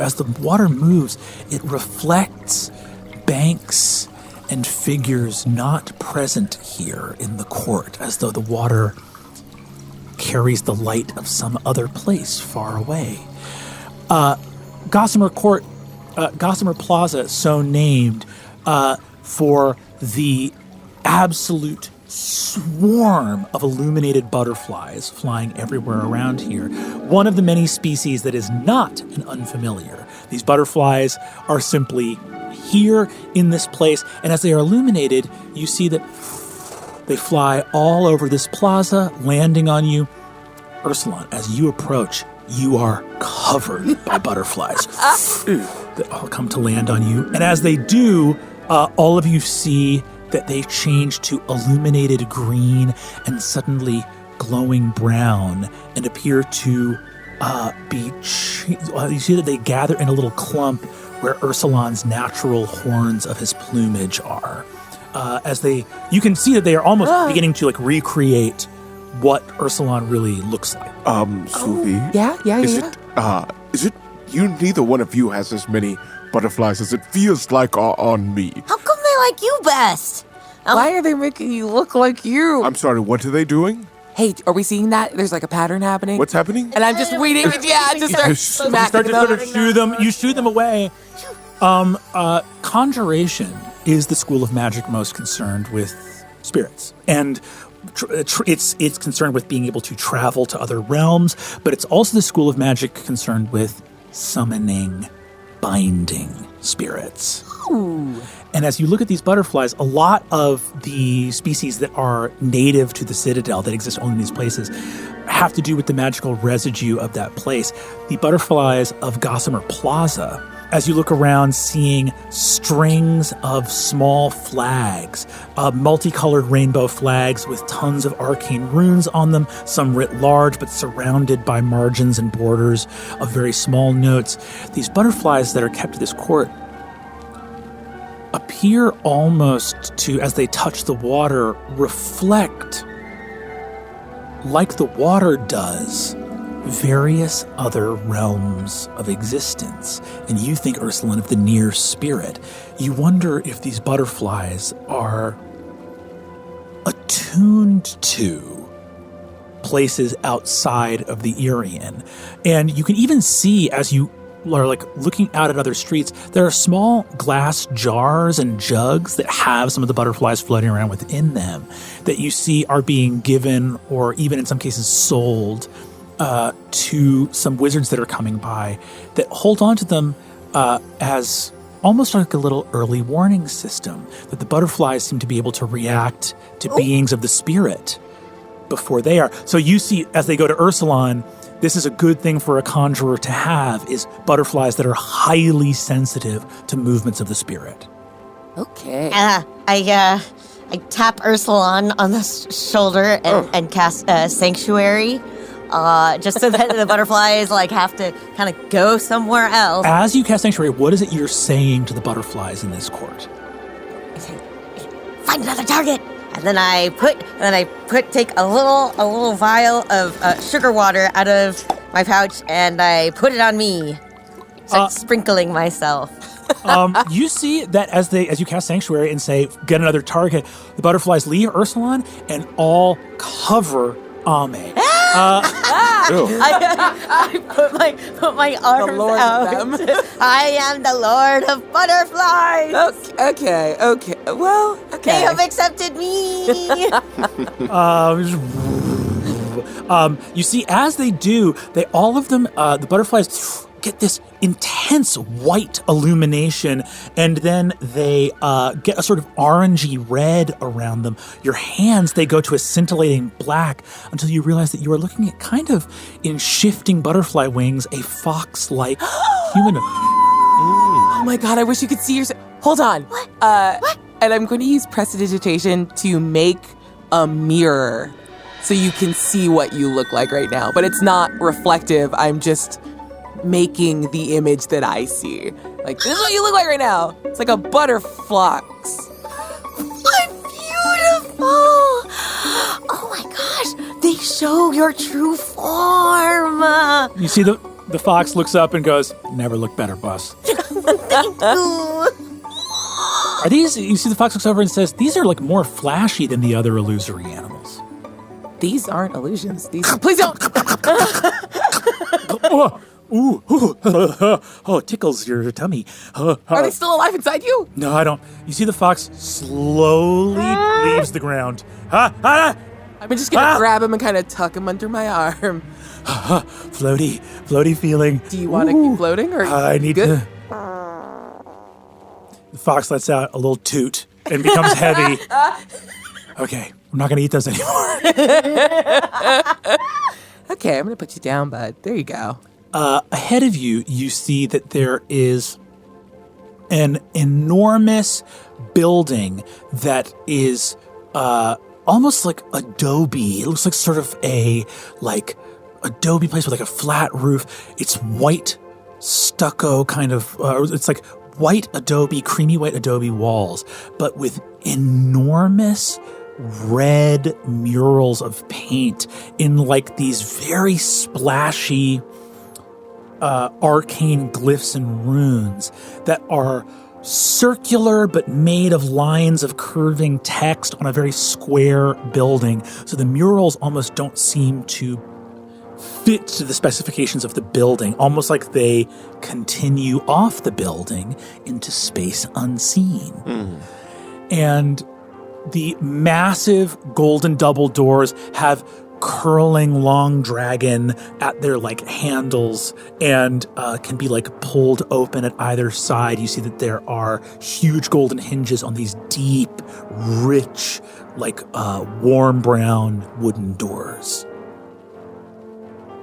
as the water moves, it reflects banks and figures not present here in the court, as though the water carries the light of some other place far away. Gossamer Court, Gossamer Plaza, so named for the absolute swarm of illuminated butterflies flying everywhere around here. One of the many species that is not an unfamiliar. These butterflies are simply here in this place, and as they are illuminated, you see that they fly all over this plaza, landing on you. Ursulon, as you approach, you are covered by butterflies that all come to land on you. And as they do, all of you see that they change to illuminated green and suddenly glowing brown and appear to you see that they gather in a little clump where Ursulon's natural horns of his plumage are. You can see that they are almost beginning to like recreate what Ursulon really looks like. Suvi? Yeah. Is it you, neither one of you has as many butterflies as it feels like are on me? How come they like you best? Why are they making you look like you? I'm sorry, what are they doing? Hey, are we seeing that? There's like a pattern happening. What's happening? And I'm just waiting. To start shoo them. You shoo them away. Conjuration is the school of magic most concerned with spirits, and it's concerned with being able to travel to other realms. But it's also the school of magic concerned with summoning, binding spirits. Ooh. And as you look at these butterflies, a lot of the species that are native to the Citadel that exist only in these places have to do with the magical residue of that place. The butterflies of Gossamer Plaza, as you look around, seeing strings of small flags, multicolored rainbow flags with tons of arcane runes on them, some writ large but surrounded by margins and borders of very small notes. These butterflies that are kept at this court appear almost to, as they touch the water, reflect, like the water does, various other realms of existence. And you think, Ursulon, of the near spirit. You wonder if these butterflies are attuned to places outside of the Irian. And you can even see, as you are like looking out at other streets, there are small glass jars and jugs that have some of the butterflies floating around within them that you see are being given, or even in some cases sold, to some wizards that are coming by, that hold on to them as almost like a little early warning system, that the butterflies seem to be able to react to beings of the spirit before they are. So you see, as they go to Ursulon, this is a good thing for a conjurer to have, is butterflies that are highly sensitive to movements of the spirit. Okay. I tap Ursulon on the shoulder and cast Sanctuary, just so that the butterflies have to kind of go somewhere else. As you cast Sanctuary, what is it you're saying to the butterflies in this court? Find another target. And then I take a little vial of sugar water out of my pouch and I put it on me. Start sprinkling myself. You see that as you cast Sanctuary and say, get another target, the butterflies leave Ursulon and all cover Ame. I put my arms out. I am the Lord of Butterflies. Okay. Well, okay. They have accepted me. You see, as they do, all of them, the butterflies get this intense white illumination, and then they get a sort of orangey red around them. Your hands, they go to a scintillating black until you realize that you are looking at, kind of in shifting butterfly wings, a fox-like humanoid. Oh my god, I wish you could see yourself. Hold on. What? And I'm going to use prestidigitation to make a mirror so you can see what you look like right now. But it's not reflective. I'm just making the image that I see. Like, this is what you look like right now. It's like a butterflox. What beautiful! Oh my gosh, they show your true form. You see the fox looks up and goes, never look better, boss. Thank you. Are these, you see the fox looks over and says, these are more flashy than the other illusory animals. These aren't illusions. Please don't. Oh, tickles your tummy. Are they still alive inside you? No, I don't. You see the fox slowly leaves the ground. I'm just going to grab him and kind of tuck him under my arm. Floaty feeling. Do you want to keep floating? Or I need good? to. The fox lets out a little toot and becomes heavy. Okay, I'm not going to eat those anymore. Okay, I'm going to put you down, bud. There you go. Ahead of you, you see that there is an enormous building that is almost like adobe. It looks like sort of a adobe place with a flat roof. It's white stucco kind of. It's like white adobe, creamy white adobe walls, but with enormous red murals of paint in these very splashy arcane glyphs and runes that are circular but made of lines of curving text on a very square building. So the murals almost don't seem to fit to the specifications of the building, almost like they continue off the building into space unseen. And the massive golden double doors have curling long dragon at their handles and can be pulled open at either side. You see that there are huge golden hinges on these deep, rich, warm brown wooden doors.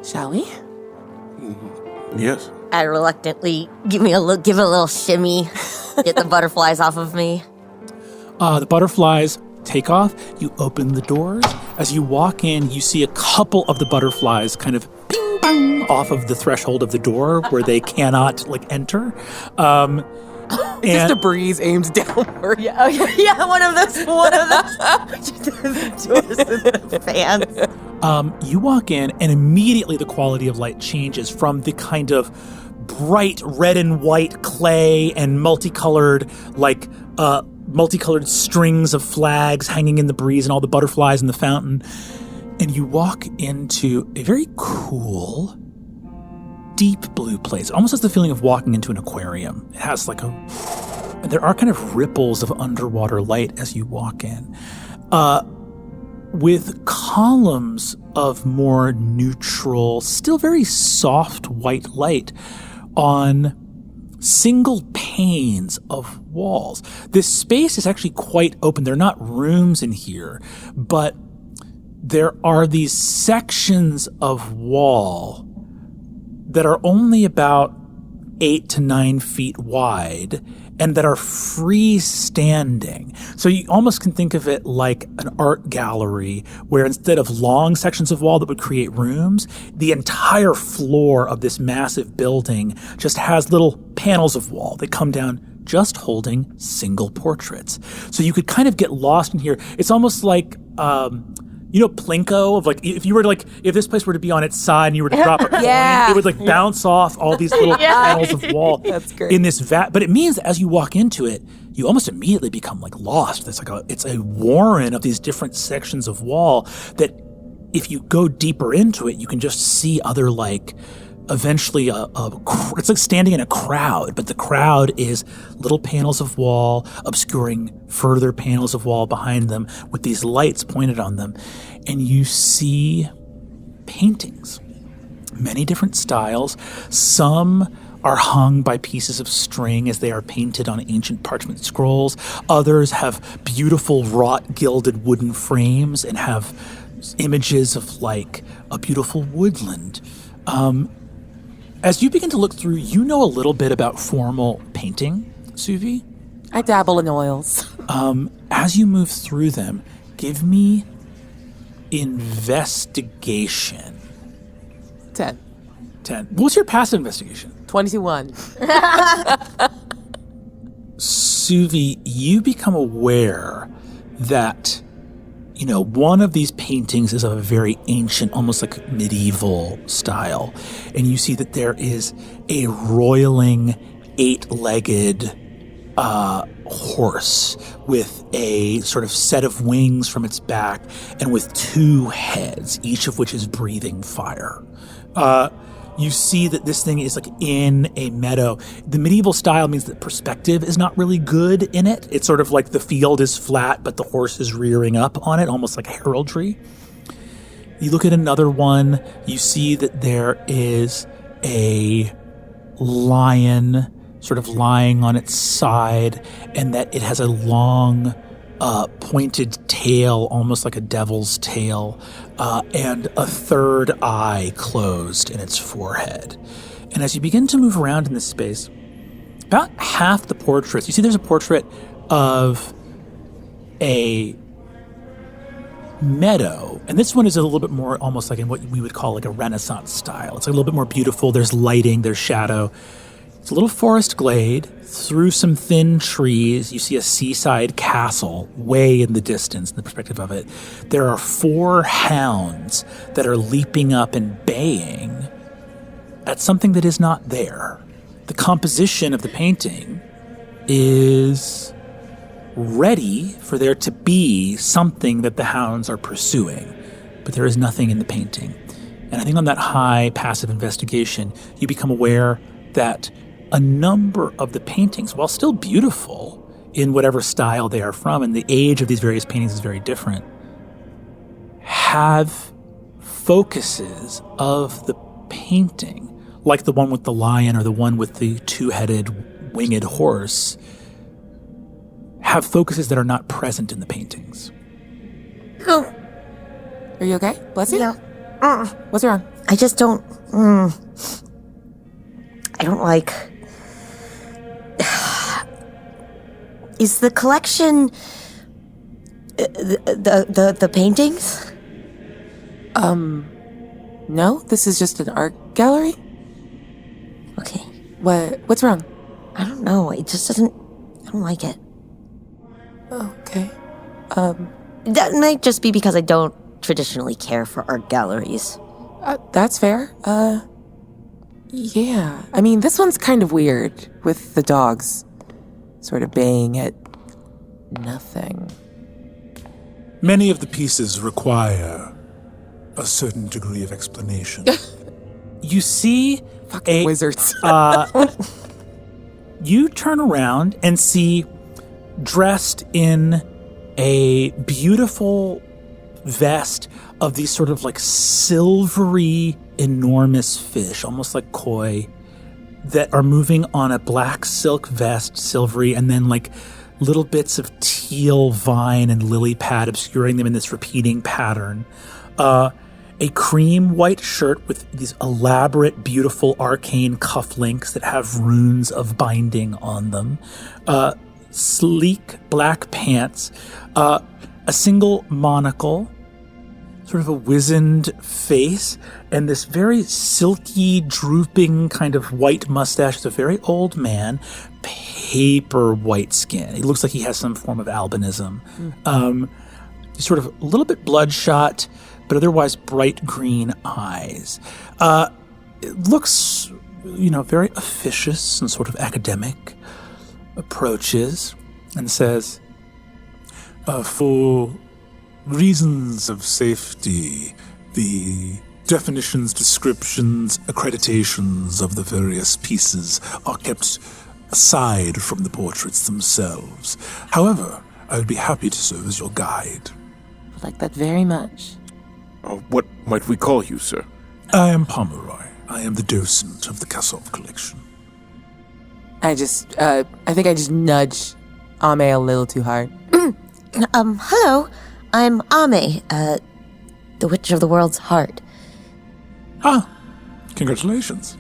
Shall we? Yes. I reluctantly give a little shimmy, get the butterflies off of me. The butterflies take off. You open the doors. As you walk in, you see a couple of the butterflies kind of ping bang off of the threshold of the door where they cannot enter. Just a breeze aimed downward. Yeah, one of those doors in the fans. You walk in, and immediately the quality of light changes from the kind of bright red and white clay and multicolored strings of flags hanging in the breeze and all the butterflies in the fountain. And you walk into a very cool, deep blue place. It almost has the feeling of walking into an aquarium. It has there are kind of ripples of underwater light as you walk in. With columns of more neutral, still very soft white light on single panes of walls. This space is actually quite open. There are not rooms in here, but there are these sections of wall that are only about 8 to 9 feet wide and that are freestanding. So you almost can think of it like an art gallery where instead of long sections of wall that would create rooms, the entire floor of this massive building just has little panels of wall that come down just holding single portraits. So you could kind of get lost in here. It's almost like, Plinko of like, if you were to if this place were to be on its side and you were to drop a coin, it would bounce off all these little panels of wall in this vat. But it means that as you walk into it, you almost immediately become lost. It's a warren of these different sections of wall that if you go deeper into it, you can just see other eventually it's like standing in a crowd, but the crowd is little panels of wall obscuring further panels of wall behind them with these lights pointed on them. And you see paintings, many different styles. Some are hung by pieces of string as they are painted on ancient parchment scrolls. Others have beautiful wrought gilded wooden frames and have images of a beautiful woodland. As you begin to look through, you know a little bit about formal painting, Suvi. I dabble in oils. As you move through them, give me investigation. 10. What's your passive investigation? 21. Suvi, you become aware that one of these paintings is of a very ancient, almost like medieval style. And you see that there is a roiling, 8-legged horse with a sort of set of wings from its back and with 2 heads, each of which is breathing fire. You see that this thing is in a meadow. The medieval style means that perspective is not really good in it. It's sort of like the field is flat, but the horse is rearing up on it, almost like heraldry. You look at another one, you see that there is a lion sort of lying on its side, and that it has a long pointed tail, almost like a devil's tail, and a third eye closed in its forehead. And as you begin to move around in this space, about half the portraits, you see there's a portrait of a meadow, and this one is a little bit more almost like in what we would call a Renaissance style. It's a little bit more beautiful. There's lighting, there's shadow. It's a little forest glade. Through some thin trees, you see a seaside castle way in the distance, in the perspective of it. There are 4 hounds that are leaping up and baying at something that is not there. The composition of the painting is ready for there to be something that the hounds are pursuing, but there is nothing in the painting. And I think on that high passive investigation, you become aware that a number of the paintings, while still beautiful in whatever style they are from, and the age of these various paintings is very different, have focuses of the painting, like the one with the lion or the one with the 2-headed winged horse, have focuses that are not present in the paintings. Oh. Are you okay? Bless you? Yeah. What's wrong? I just don't... I don't like... Is the collection... The paintings? No, this is just an art gallery. Okay. What's wrong? I don't know. It just doesn't... I don't like it. Okay. That might just be because I don't traditionally care for art galleries. That's fair. Yeah. I mean, this one's kind of weird, with the dogs sort of baying at nothing. Many of the pieces require a certain degree of explanation. You see Fucking wizards. You turn around and see, dressed in a beautiful vest of these sort of silvery, enormous fish, almost like koi, that are moving on a black silk vest, silvery, and then little bits of teal vine and lily pad obscuring them in this repeating pattern. a cream white shirt with these elaborate, beautiful, arcane cufflinks that have runes of binding on them, sleek black pants, a single monocle, sort of a wizened face, and this very silky, drooping kind of white mustache. It's a very old man, paper white skin. He looks like he has some form of albinism. He's sort of a little bit bloodshot, but otherwise bright green eyes. It looks, very officious and sort of academic. Approaches and says, For reasons of safety, the definitions, descriptions, accreditations of the various pieces are kept aside from the portraits themselves. However, I would be happy to serve as your guide. I like that very much. What might we call you, sir? I am Pomeroy. I am the docent of the Kasov collection. I think I just nudged Ame a little too hard. Hello. I'm Ame, the Witch of the World's Heart. Congratulations.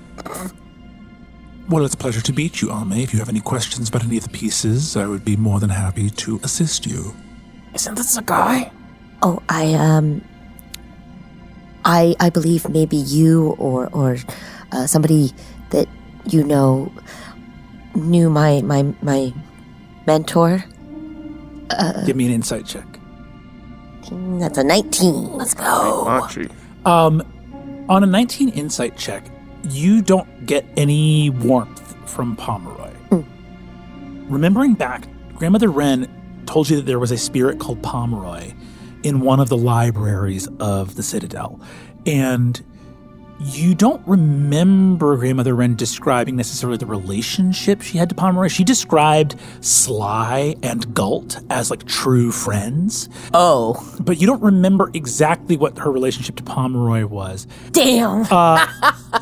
Well, it's a pleasure to meet you, Ame. If you have any questions about any of the pieces, I would be more than happy to assist you. Isn't this a guy? Oh, I believe maybe you or somebody that you know knew my mentor. give me an insight check. That's a 19. Let's go. Machi. On a 19 insight check, you don't get any warmth from Pomeroy. Remembering back, Grandmother Wren told you that there was a spirit called Pomeroy in one of the libraries of the Citadel. And you don't remember Grandmother Wren describing necessarily the relationship she had to Pomeroy. She described Sly and Gult as like true friends. Oh. But you don't remember exactly what her relationship to Pomeroy was. Damn.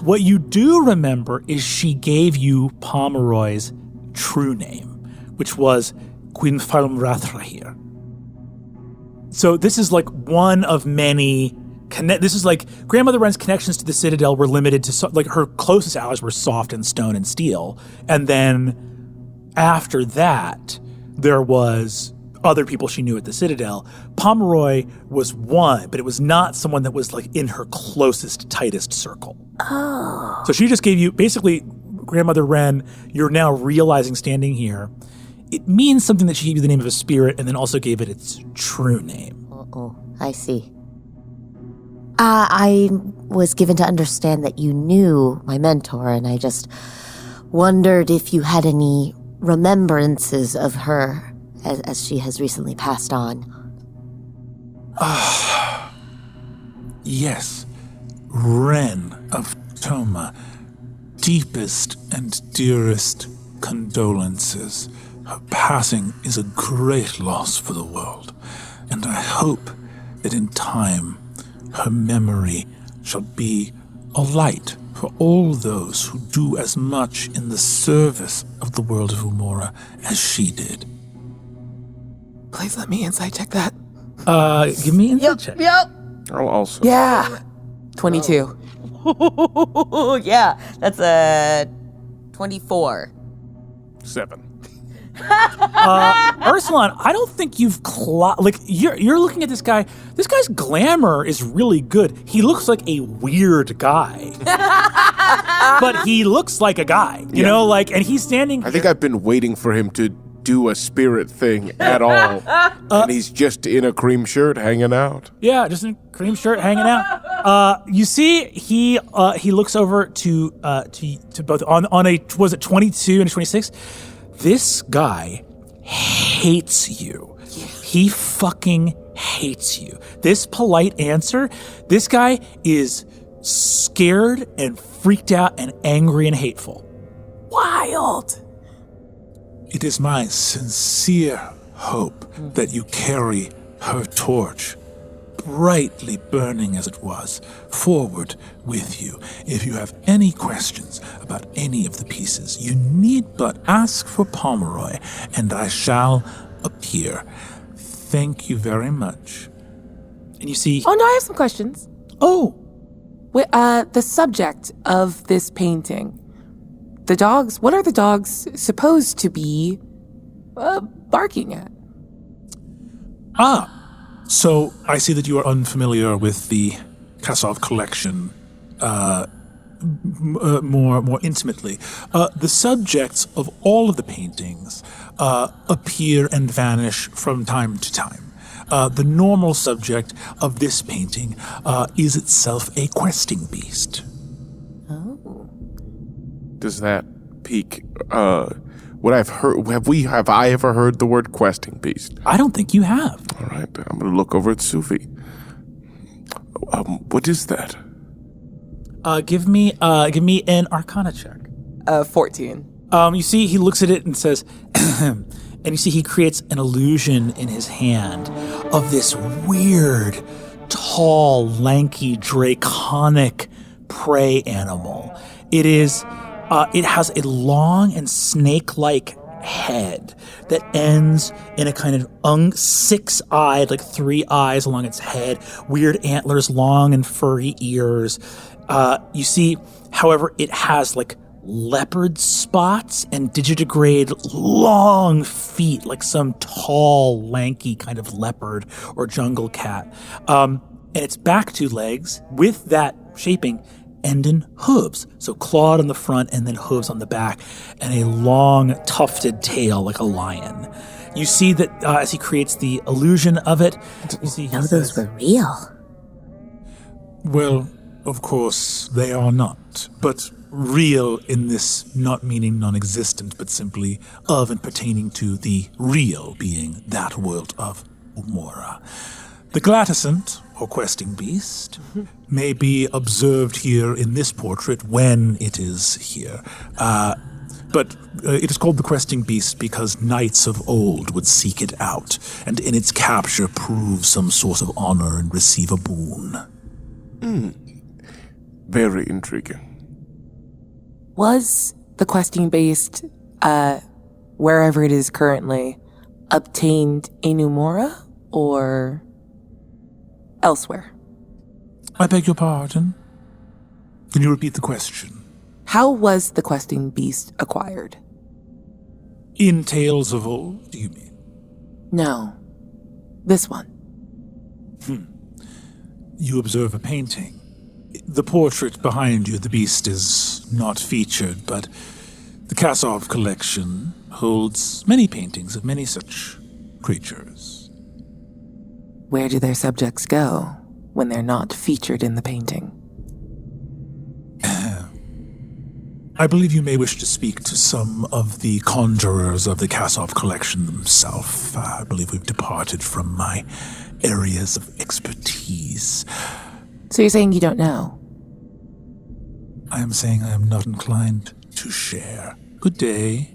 What you do remember is she gave you Pomeroy's true name, which was Gwynfalm Rathrahir. So this is like one of many. This is like Grandmother Wren's connections to the Citadel were limited to like her closest allies were soft and stone and steel, and then after that there was other people she knew at the Citadel. Pomeroy was one, but it was not someone that was like in her closest, tightest circle. Oh. So she just gave you basically Grandmother Wren. You're now realizing standing here, it means something that she gave you the name of a spirit and then also gave it its true name. Oh, I see. I was given to understand that you knew my mentor, and I just wondered if you had any remembrances of her as she has recently passed on. Yes, Wren of Toma. Deepest and dearest condolences. Her passing is a great loss for the world, and I hope that in time her memory shall be a light for all those who do as much in the service of the world of Umora as she did. Please let me insight check that. Give me an insight check. Yep. I'll also. Yeah. 22. Yeah, that's a 24. 7. Ursulon, I don't think you've you're looking at this guy. This guy's glamour is really good. He looks like a weird guy, but he looks like a guy. You know, like, and he's standing. I think I've been waiting for him to do a spirit thing at all, and he's just in a cream shirt hanging out. Yeah, just in a cream shirt hanging out. You see, he looks over to both on a was it 22 and 26. This guy hates you. He fucking hates you. This polite answer, this guy is scared and freaked out and angry and hateful. Wild. It is my sincere hope that you carry her torch, brightly burning as it was, forward with you. If you have any questions about any of the pieces, you need but ask for Pomeroy, and I shall appear. Thank you very much. And you see, Oh, no, I have some questions. Oh, The subject of this painting. The dogs, what are the dogs supposed to be barking at? So I see that you are unfamiliar with the Kasov collection more intimately. The subjects of all of the paintings appear and vanish from time to time. The normal subject of this painting is itself a questing beast. Oh. Does that pique what I've heard? Have I ever heard the word questing beast? I don't think you have. All right, I'm going to look over at Sufi. What is that? Give me an Arcana check. 14. You see, he looks at it and says, and you see he creates an illusion in his hand of this weird, tall, lanky, draconic prey animal. It has a long and snake-like head that ends in a kind of six-eyed, like 3 eyes along its head, weird antlers, long and furry ears. You see, however, it has like leopard spots and digitigrade long feet, like some tall, lanky kind of leopard or jungle cat. And its back 2 legs, with that shaping, end in hooves. So clawed on the front and then hooves on the back, and a long tufted tail like a lion. You see that as he creates the illusion of it, you see Know those were real. Well, of course, they are not, but real in this not meaning non-existent, but simply of and pertaining to the real being that world of Umora. The glaticent, or questing beast, may be observed here in this portrait when it is here. But it is called the questing beast because knights of old would seek it out, and in its capture prove some sort of honor and receive a boon. Very intriguing. Was the questing beast, wherever it is currently, obtained in Umora or elsewhere? I beg your pardon? Can you repeat the question? How was the questing beast acquired? In tales of old, do you mean? No. This one. You observe a painting. The portrait behind you, the beast, is not featured, but the Kasov collection holds many paintings of many such creatures. Where do their subjects go when they're not featured in the painting? I believe you may wish to speak to some of the conjurers of the Kasov collection themselves. I believe we've departed from my areas of expertise. So you're saying you don't know? I am saying I am not inclined to share. Good day.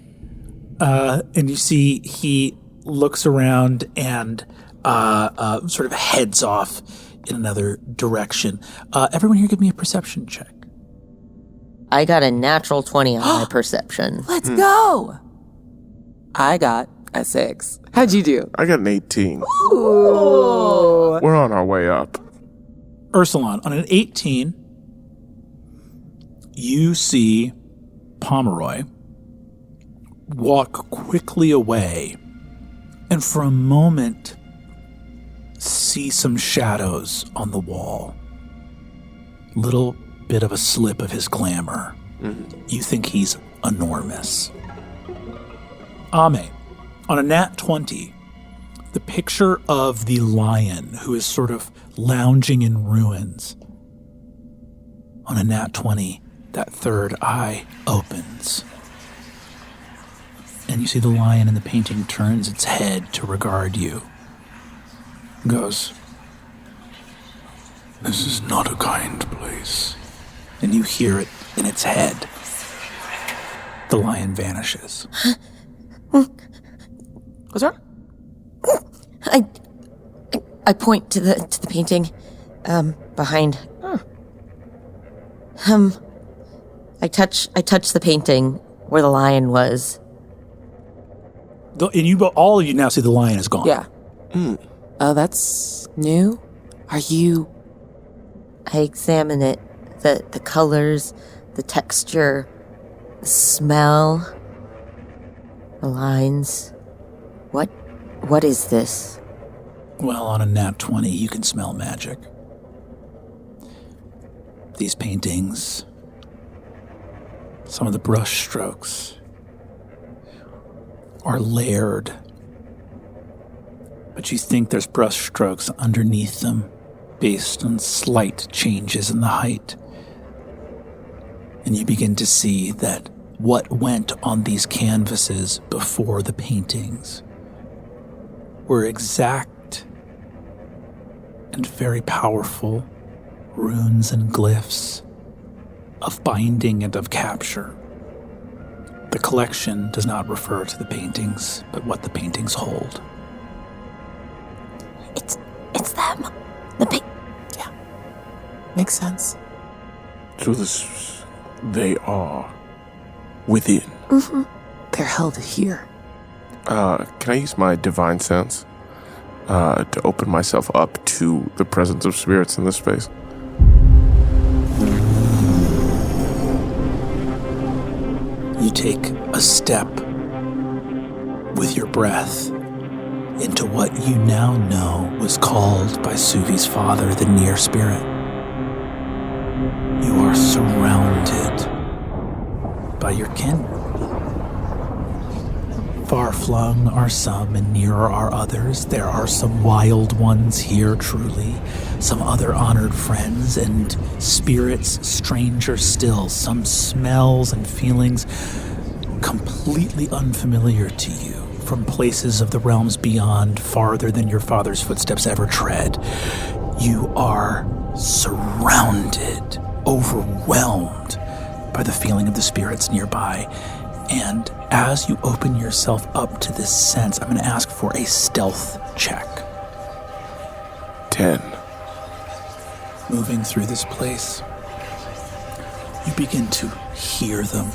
and you see he looks around and sort of heads off in another direction. Everyone here give me a perception check. I got a natural 20 on my perception. Let's go! I got a 6. How'd you do? I got an 18. Ooh. We're on our way up. Ursulon, on an 18, you see Pomeroy walk quickly away and for a moment see some shadows on the wall. Little bit of a slip of his glamour. You think he's enormous. Ame, on a nat 20, the picture of the lion who is sort of lounging in ruins. On a nat 20, that third eye opens. And you see the lion in the painting turns its head to regard you. Goes, This is not a kind place. and you hear it in its head. The lion vanishes. What's wrong? I point to the painting behind. I touch the painting where the lion was. And all of you now see the lion is gone. Yeah. Oh, that's new? Are you I examine it. The colors, the texture, the smell, the lines. What is this? Well, on a nat 20, you can smell magic. These paintings, some of the brush strokes are layered, but you think there's brush strokes underneath them based on slight changes in the height. And you begin to see that what went on these canvases before the paintings were exact and very powerful runes and glyphs of binding and of capture. The collection does not refer to the paintings, but what the paintings hold. It's them. Yeah. Makes sense. So they are within. Mm-hmm. They're held here. Can I use my divine sense to open myself up to the presence of spirits in this space? You take a step with your breath into what you now know was called by Suvi's father the Near Spirit. You are surrounded by your kin. Far-flung are some and nearer are others. There are some wild ones here, truly. Some other honored friends and spirits stranger still. Some smells and feelings completely unfamiliar to you from places of the realms beyond, farther than your father's footsteps ever tread. You are surrounded, overwhelmed by the feeling of the spirits nearby. And as you open yourself up to this sense, I'm going to ask for a stealth check. 10. Moving through this place, you begin to hear them.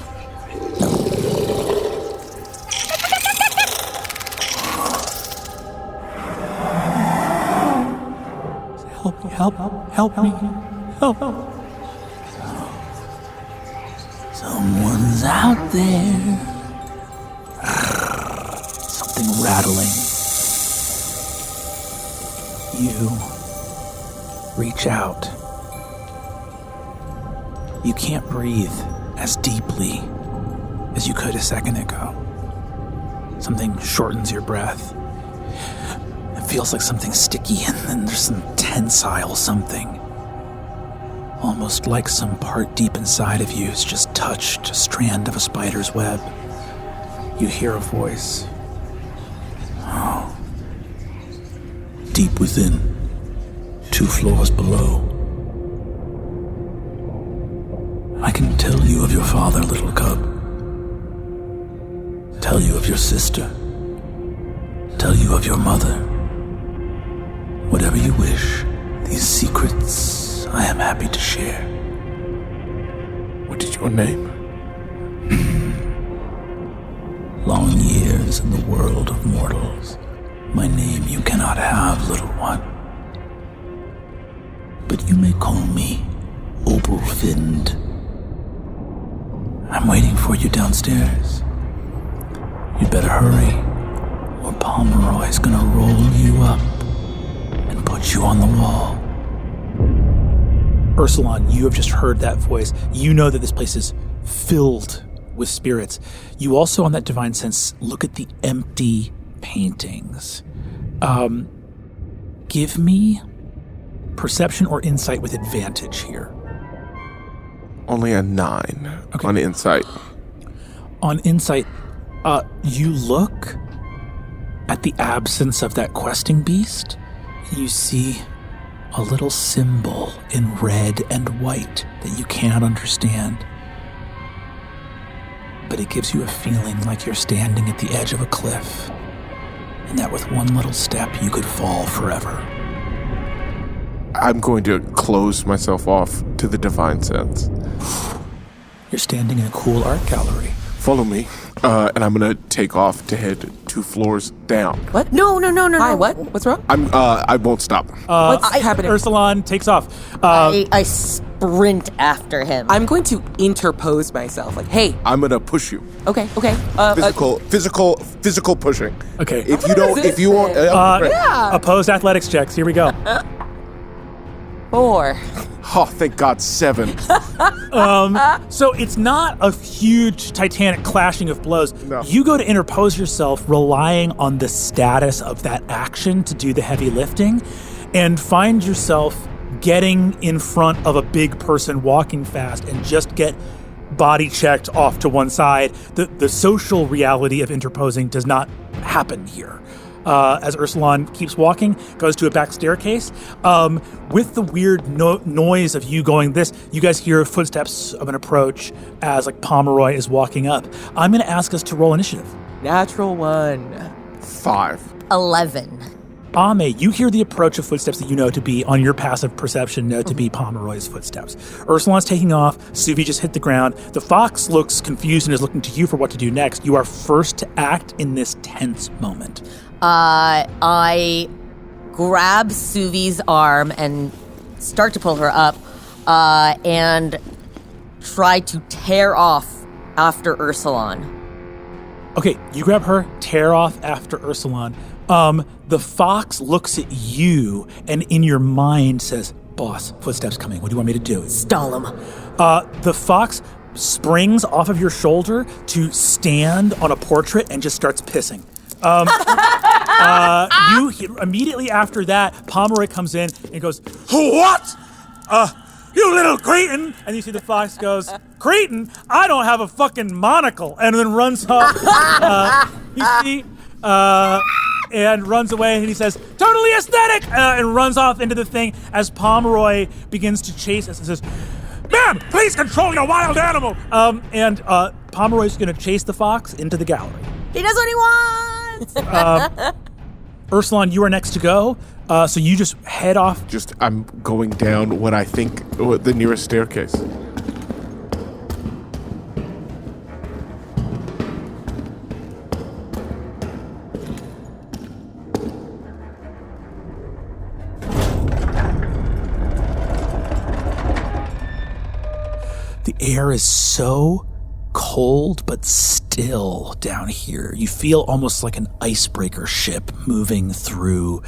Help me. Someone's out there. Something rattling. You reach out. You can't breathe as deeply as you could a second ago. Something shortens your breath. It feels like something sticky, and then there's some tensile something. Almost like some part deep inside of you has just touched a strand of a spider's web. You hear a voice. Oh. Deep within, 2 floors below. I can tell you of your father, little cub. Tell you of your sister. Tell you of your mother. Whatever you wish, these secrets I am happy to share. What is your name? Long years in the world of mortals. My name you cannot have, little one. But you may call me Oberfind. I'm waiting for you downstairs. You'd better hurry, or Pomeroy's gonna roll you up and put you on the wall. Ursulon, you have just heard that voice. You know that this place is filled with spirits. You also, on that divine sense, look at the empty paintings. Give me perception or insight with advantage here. Only a 9 on insight. On insight, you look at the absence of that questing beast. You see a little symbol in red and white that you cannot understand. But it gives you a feeling like you're standing at the edge of a cliff, and that with one little step you could fall forever. I'm going to close myself off to the divine sense. You're standing in a cool art gallery. Follow me, and I'm going to take off to head 2 floors down. What? No. Hi, what? What's wrong? I won't stop. What's happening? Ursulon takes off. I sprint after him. I'm going to interpose myself. Like, hey. I'm gonna push you. Okay. Physical pushing. Okay. If you won't, Opposed athletics checks. Here we go. 4. Oh, thank God, 7. So it's not a huge titanic clashing of blows. No. You go to interpose yourself relying on the status of that action to do the heavy lifting and find yourself getting in front of a big person walking fast and just get body checked off to one side. The social reality of interposing does not happen here. As Ursulon keeps walking, goes to a back staircase. With the weird noise of you going this, you guys hear footsteps of an approach as Pomeroy is walking up. I'm going to ask us to roll initiative. Natural 1. 5. 11. Ame, you hear the approach of footsteps that you know to be, on your passive perception, know to be Pomeroy's footsteps. Ursulon's taking off. Suvi just hit the ground. The fox looks confused and is looking to you for what to do next. You are first to act in this tense moment. I grab Suvi's arm and start to pull her up, and try to tear off after Ursulon. Okay, you grab her, tear off after Ursulon. The fox looks at you and in your mind says, "Boss, footsteps coming. What do you want me to do?" Stall him. The fox springs off of your shoulder to stand on a portrait and just starts pissing. Immediately after that, Pomeroy comes in and goes, "What? You little cretin!" And you see the fox goes, "Cretin? I don't have a fucking monocle," and then runs off. And runs away, and he says, "Totally aesthetic!" And runs off into the thing as Pomeroy begins to chase us and says, "Ma'am, please control your wild animal!" And Pomeroy's going to chase the fox into the gallery. He does what he wants! Ursulon, you are next to go, so you just head off. I'm going down what I think the nearest staircase. The air is so cold but still down here. You feel almost like an icebreaker ship moving through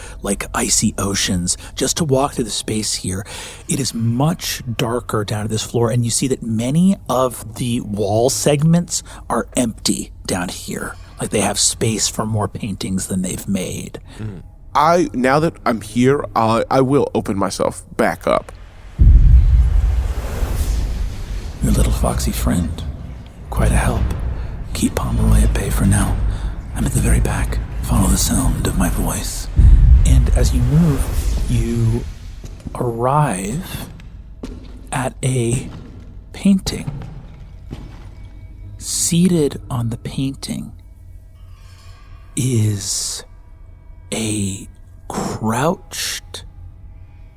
icy oceans just to walk through the space here. It is much darker down to this floor, and you see that many of the wall segments are empty down here. They have space for more paintings than they've made. Now that I'm here, I will open myself back up. Your little foxy friend. Quite a help. Keep Pomeroy at bay for now. I'm at the very back. Follow the sound of my voice. And as you move, you arrive at a painting. Seated on the painting is a crouched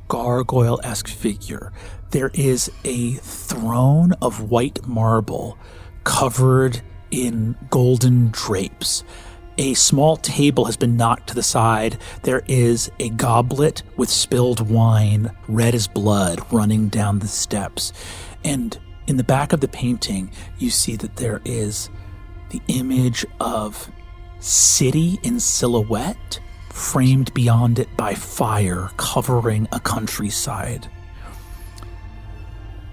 gargoyle-esque figure. There is a throne of white marble covered in golden drapes. A small table has been knocked to the side. There is a goblet with spilled wine, red as blood, running down the steps. And in the back of the painting, you see that there is the image of city in silhouette, framed beyond it by fire covering a countryside.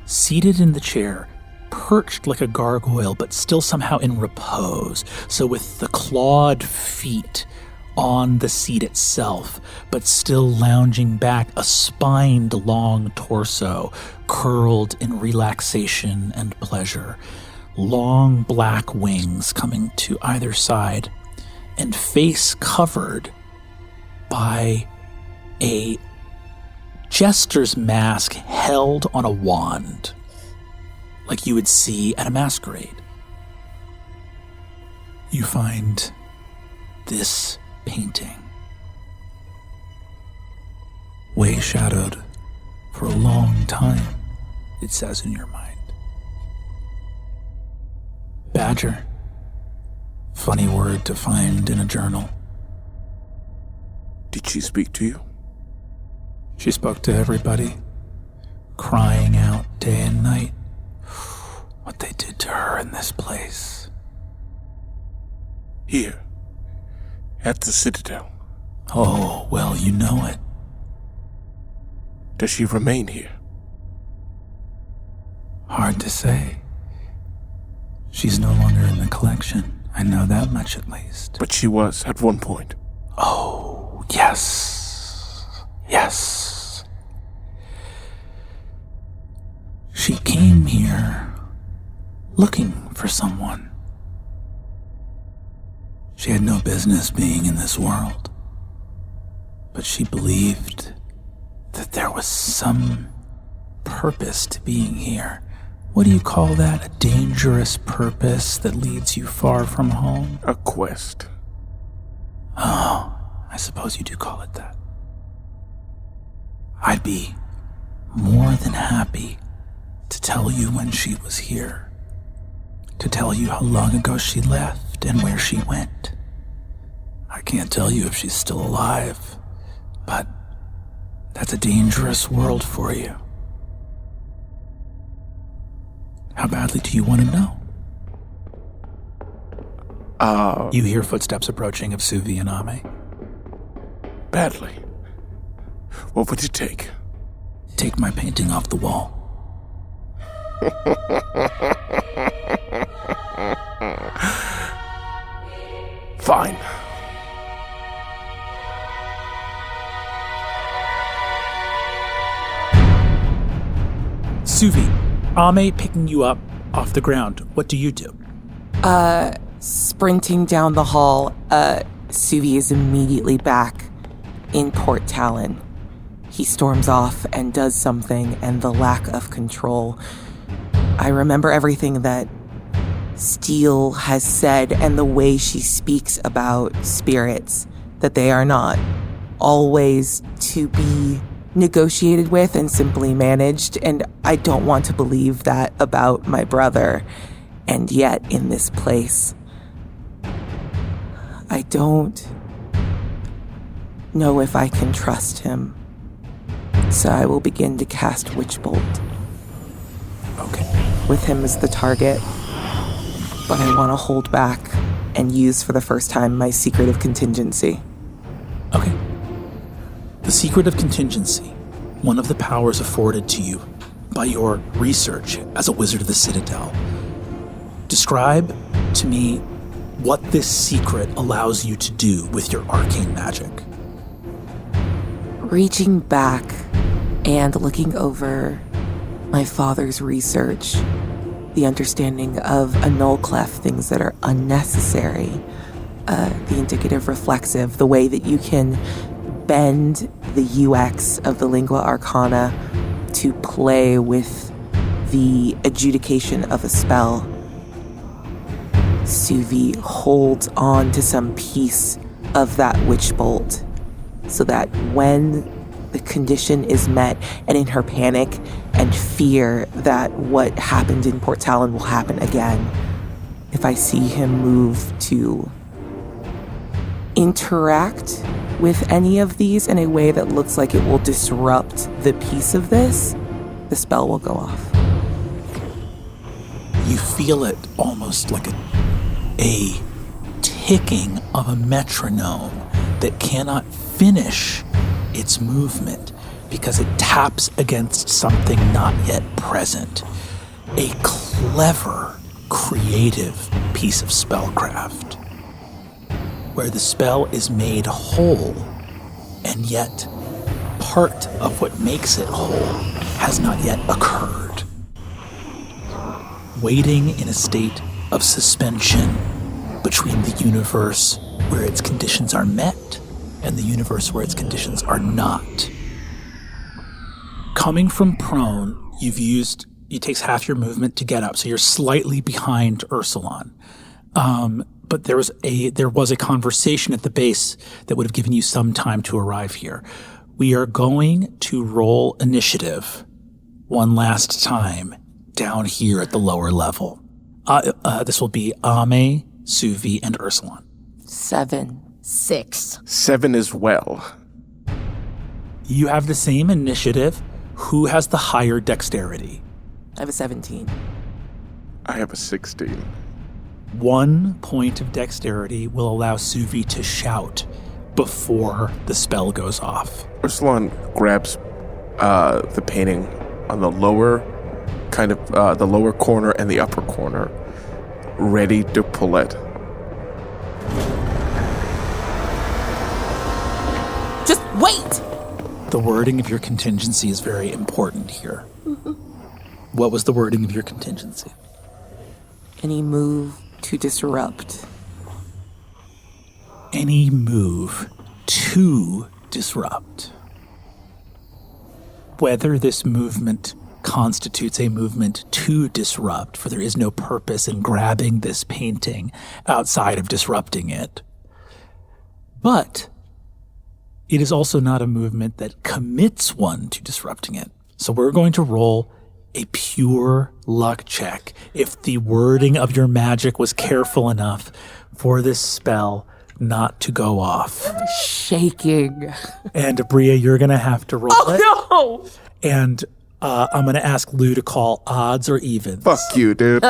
Seated in the chair, perched like a gargoyle, but still somehow in repose. So with the clawed feet on the seat itself, but still lounging back, a spined long torso, curled in relaxation and pleasure. Long black wings coming to either side, and face covered by a jester's mask held on a wand, like you would see at a masquerade. You find this painting, way shadowed for a long time, it says in your mind. Badger, funny word to find in a journal. Did she speak to you? She spoke to everybody, crying out day and night what they did to her in this place. Here, at the Citadel. Oh, well, you know it. Does she remain here? Hard to say. She's no longer in the collection. I know that much at least. But she was at one point. Oh, yes. Yes. She came here looking for someone. She had no business being in this world. But she believed that there was some purpose to being here. What do you call that? A dangerous purpose that leads you far from home? A quest. Oh, I suppose you do call it that. I'd be more than happy to tell you when she was here. To tell you how long ago she left and where she went. I can't tell you if she's still alive, but that's a dangerous world for you. How badly do you want to know? You hear footsteps approaching of Suvi and Ame. Badly. What would it take? Take my painting off the wall. Fine. Suvi, Ame picking you up off the ground. What do you do? Sprinting down the hall, Suvi is immediately back in Port Talon. He storms off and does something, and the lack of control. I remember everything that Steele has said and the way she speaks about spirits, that they are not always to be negotiated with and simply managed, and I don't want to believe that about my brother. And yet, in this place, I don't know if I can trust him. So I will begin to cast Witch Bolt. Okay. With him as the target, but I want to hold back and use for the first time my Secret of Contingency. Okay. The Secret of Contingency, one of the powers afforded to you by your research as a wizard of the Citadel. Describe to me what this secret allows you to do with your arcane magic. Reaching back and looking over my father's research, the understanding of annul clef, things that are unnecessary, the indicative reflexive, the way that you can bend the UX of the lingua arcana to play with the adjudication of a spell. Suvi holds on to some piece of that witch bolt so that when the condition is met, and in her panic and fear that what happened in Port Talon will happen again, if I see him move to interact with any of these in a way that looks like it will disrupt the peace of this, the spell will go off. You feel it almost like a ticking of a metronome that cannot finish its movement because it taps against something not yet present. A clever, creative piece of spellcraft where the spell is made whole, and yet part of what makes it whole has not yet occurred. Waiting in a state of suspension between the universe where its conditions are met and the universe where its conditions are not. Coming from prone, it takes half your movement to get up, so you're slightly behind Ursulon. But there was a conversation at the base that would have given you some time to arrive here. We are going to roll initiative one last time down here at the lower level. This will be Ame, Suvi, and Ursulon. 7. 6. 7 as well. You have the same initiative. Who has the higher dexterity? I have a 17. I have a 16. 1 point of dexterity will allow Suvi to shout before the spell goes off. Ursulon grabs the painting on the lower, the lower corner and the upper corner, ready to pull it. Just wait! The wording of your contingency is very important here. What was the wording of your contingency? Any move to disrupt. Any move to disrupt. Whether this movement constitutes a movement to disrupt, for there is no purpose in grabbing this painting outside of disrupting it. But it is also not a movement that commits one to disrupting it. So we're going to roll a pure luck check if the wording of your magic was careful enough for this spell not to go off. Shaking. And Aabria, you're going to have to roll it. Oh, no! And I'm going to ask Lou to call odds or evens. Fuck you, dude.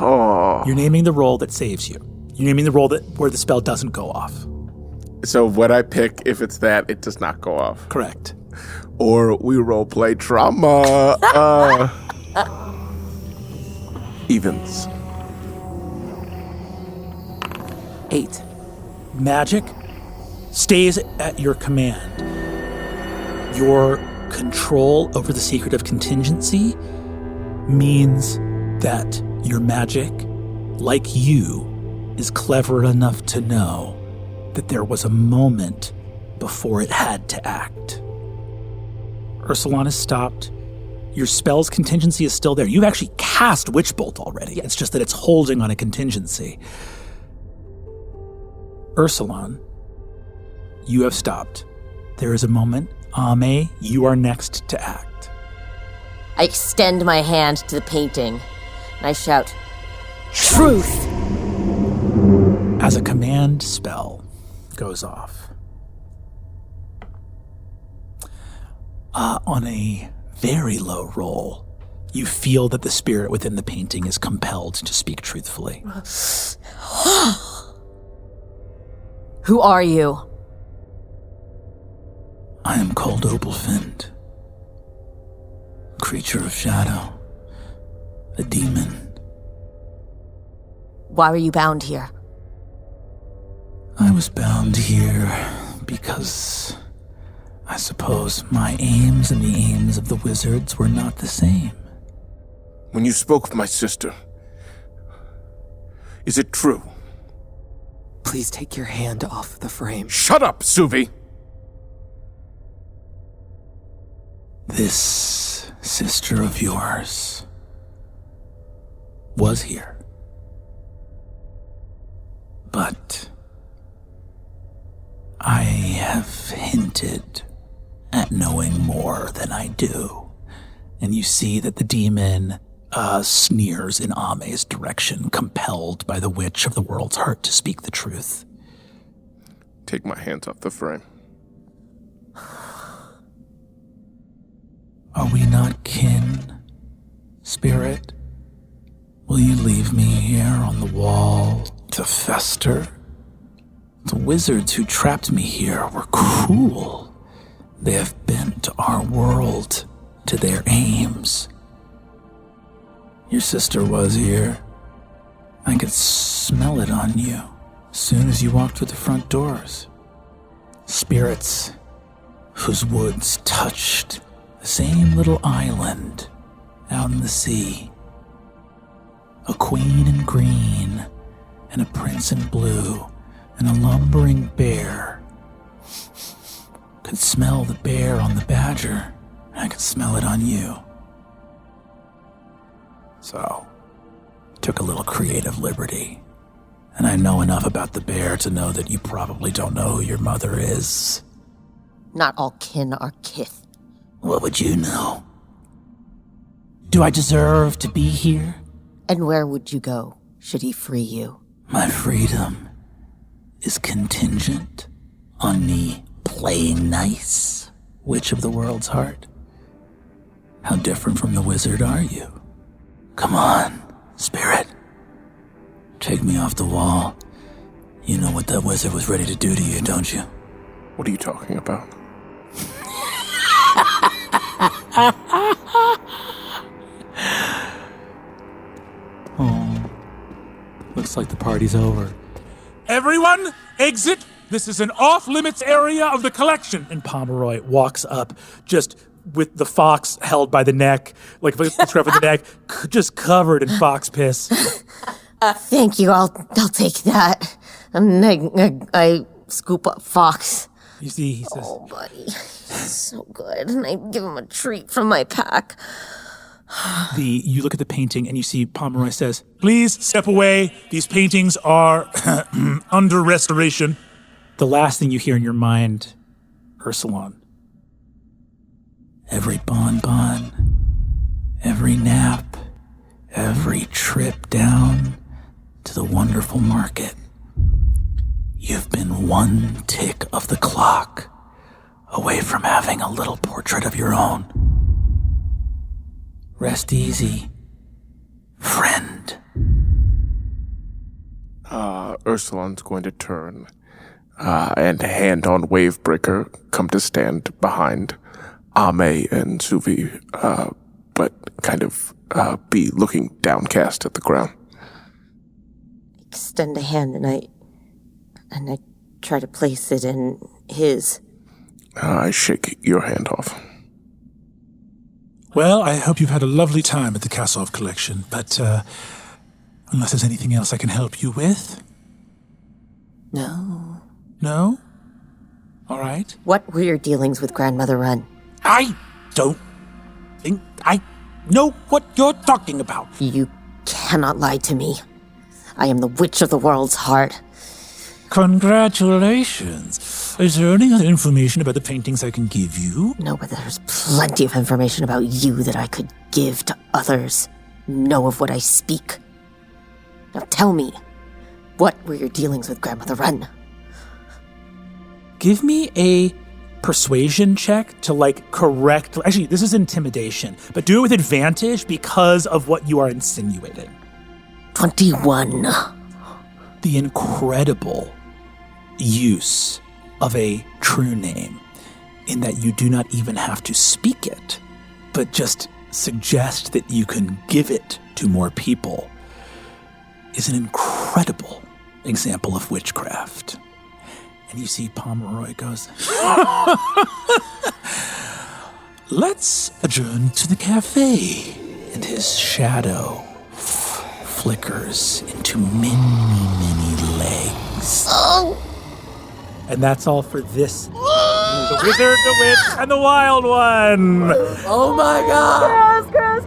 Oh. You're naming the roll that saves you. You're naming the roll where the spell doesn't go off. So what I pick, if it's that, it does not go off. Correct. Or we role play trauma. Evens. 8. Magic stays at your command. Your control over the secret of contingency means that your magic, like you, is clever enough to know that there was a moment before it had to act. Ursulon is stopped. Your spell's contingency is still there. You've actually cast Witch Bolt already. It's just that it's holding on a contingency. Ursulon, you have stopped. There is a moment. Ame, you are next to act. I extend my hand to the painting, and I shout, "Truth!" As a command spell goes off. On a very low roll, you feel that the spirit within the painting is compelled to speak truthfully. Who are you? I am called Opalfind, creature of shadow, a demon. Why were you bound here? I was bound here because I suppose my aims and the aims of the wizards were not the same. When you spoke of my sister, is it true? Please take your hand off the frame. Shut up, Suvi! This sister of yours was here. But I have hinted at knowing more than I do. And you see that the demon sneers in Ame's direction, compelled by the witch of the world's heart to speak the truth. Take my hands off the frame. Are we not kin, spirit? Will you leave me here on the wall to fester? The wizards who trapped me here were cruel. They have bent our world to their aims. Your sister was here. I could smell it on you as soon as you walked through the front doors. Spirits whose woods touched the same little island out in the sea. A queen in green and a prince in blue and a lumbering bear. Could smell the bear on the badger. I could smell it on you. So, took a little creative liberty. And I know enough about the bear to know that you probably don't know who your mother is. Not all kin are kith. What would you know? Do I deserve to be here? And where would you go, should he free you? My freedom is contingent on me playing nice, Witch of the World's Heart. How different from the wizard are you? Come on, spirit. Take me off the wall. You know what that wizard was ready to do to you, don't you? What are you talking about? Oh, looks like the party's over. Everyone, exit! This is an off-limits area of the collection. And Pomeroy walks up, just with the fox held by the neck, like the scruff of the neck, just covered in fox piss. Thank you, I'll take that. And I scoop up Fox. You see, he says, Oh, buddy, so good. And I give him a treat from my pack. you look at the painting and you see Pomeroy says, Please step away. These paintings are under restoration. the last thing you hear in your mind, Ursulon. Every bonbon, every nap, every trip down to the wonderful market. You've been one tick of the clock away from having a little portrait of your own. Rest easy, friend. Ursulon's going to turn and hand on Wavebreaker come to stand behind Ame and Suvi, but kind of be looking downcast at the ground. Extend a hand and I try to place it in his. I shake your hand off. Well, I hope you've had a lovely time at the Kasov collection, but unless there's anything else I can help you with? No. No? All right. What were your dealings with Grandmother Run? I don't think I know what you're talking about. You cannot lie to me. I am the Witch of the World's Heart. Congratulations. Is there any other information about the paintings I can give you? No, but there's plenty of information about you that I could give to others. Know of what I speak. Now tell me, what were your dealings with Grandmother Run? Give me a persuasion check to correct. Actually, this is intimidation, but do it with advantage because of what you are insinuating. 21. The incredible use of a true name in that you do not even have to speak it, but just suggest that you can give it to more people is an incredible example of witchcraft. And you see Pomeroy goes, let's adjourn to the cafe. And his shadow flickers into many legs. Oh! And that's all for this. The Wizard, the Witch, and the Wild One! Oh my god! Curse!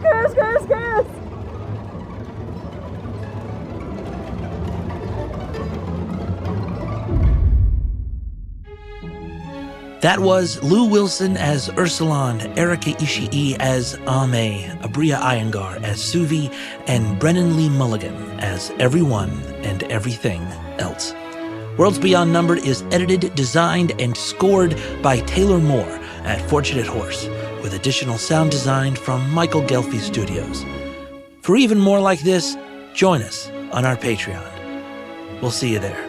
That was Lou Wilson as Ursulon, Erika Ishii as Ame, Aabria Iyengar as Suvi, and Brennan Lee Mulligan as everyone and everything else. Worlds Beyond Numbered is edited, designed, and scored by Taylor Moore at Fortunate Horse, with additional sound design from Michael Gelfi Studios. For even more like this, join us on our Patreon. We'll see you there.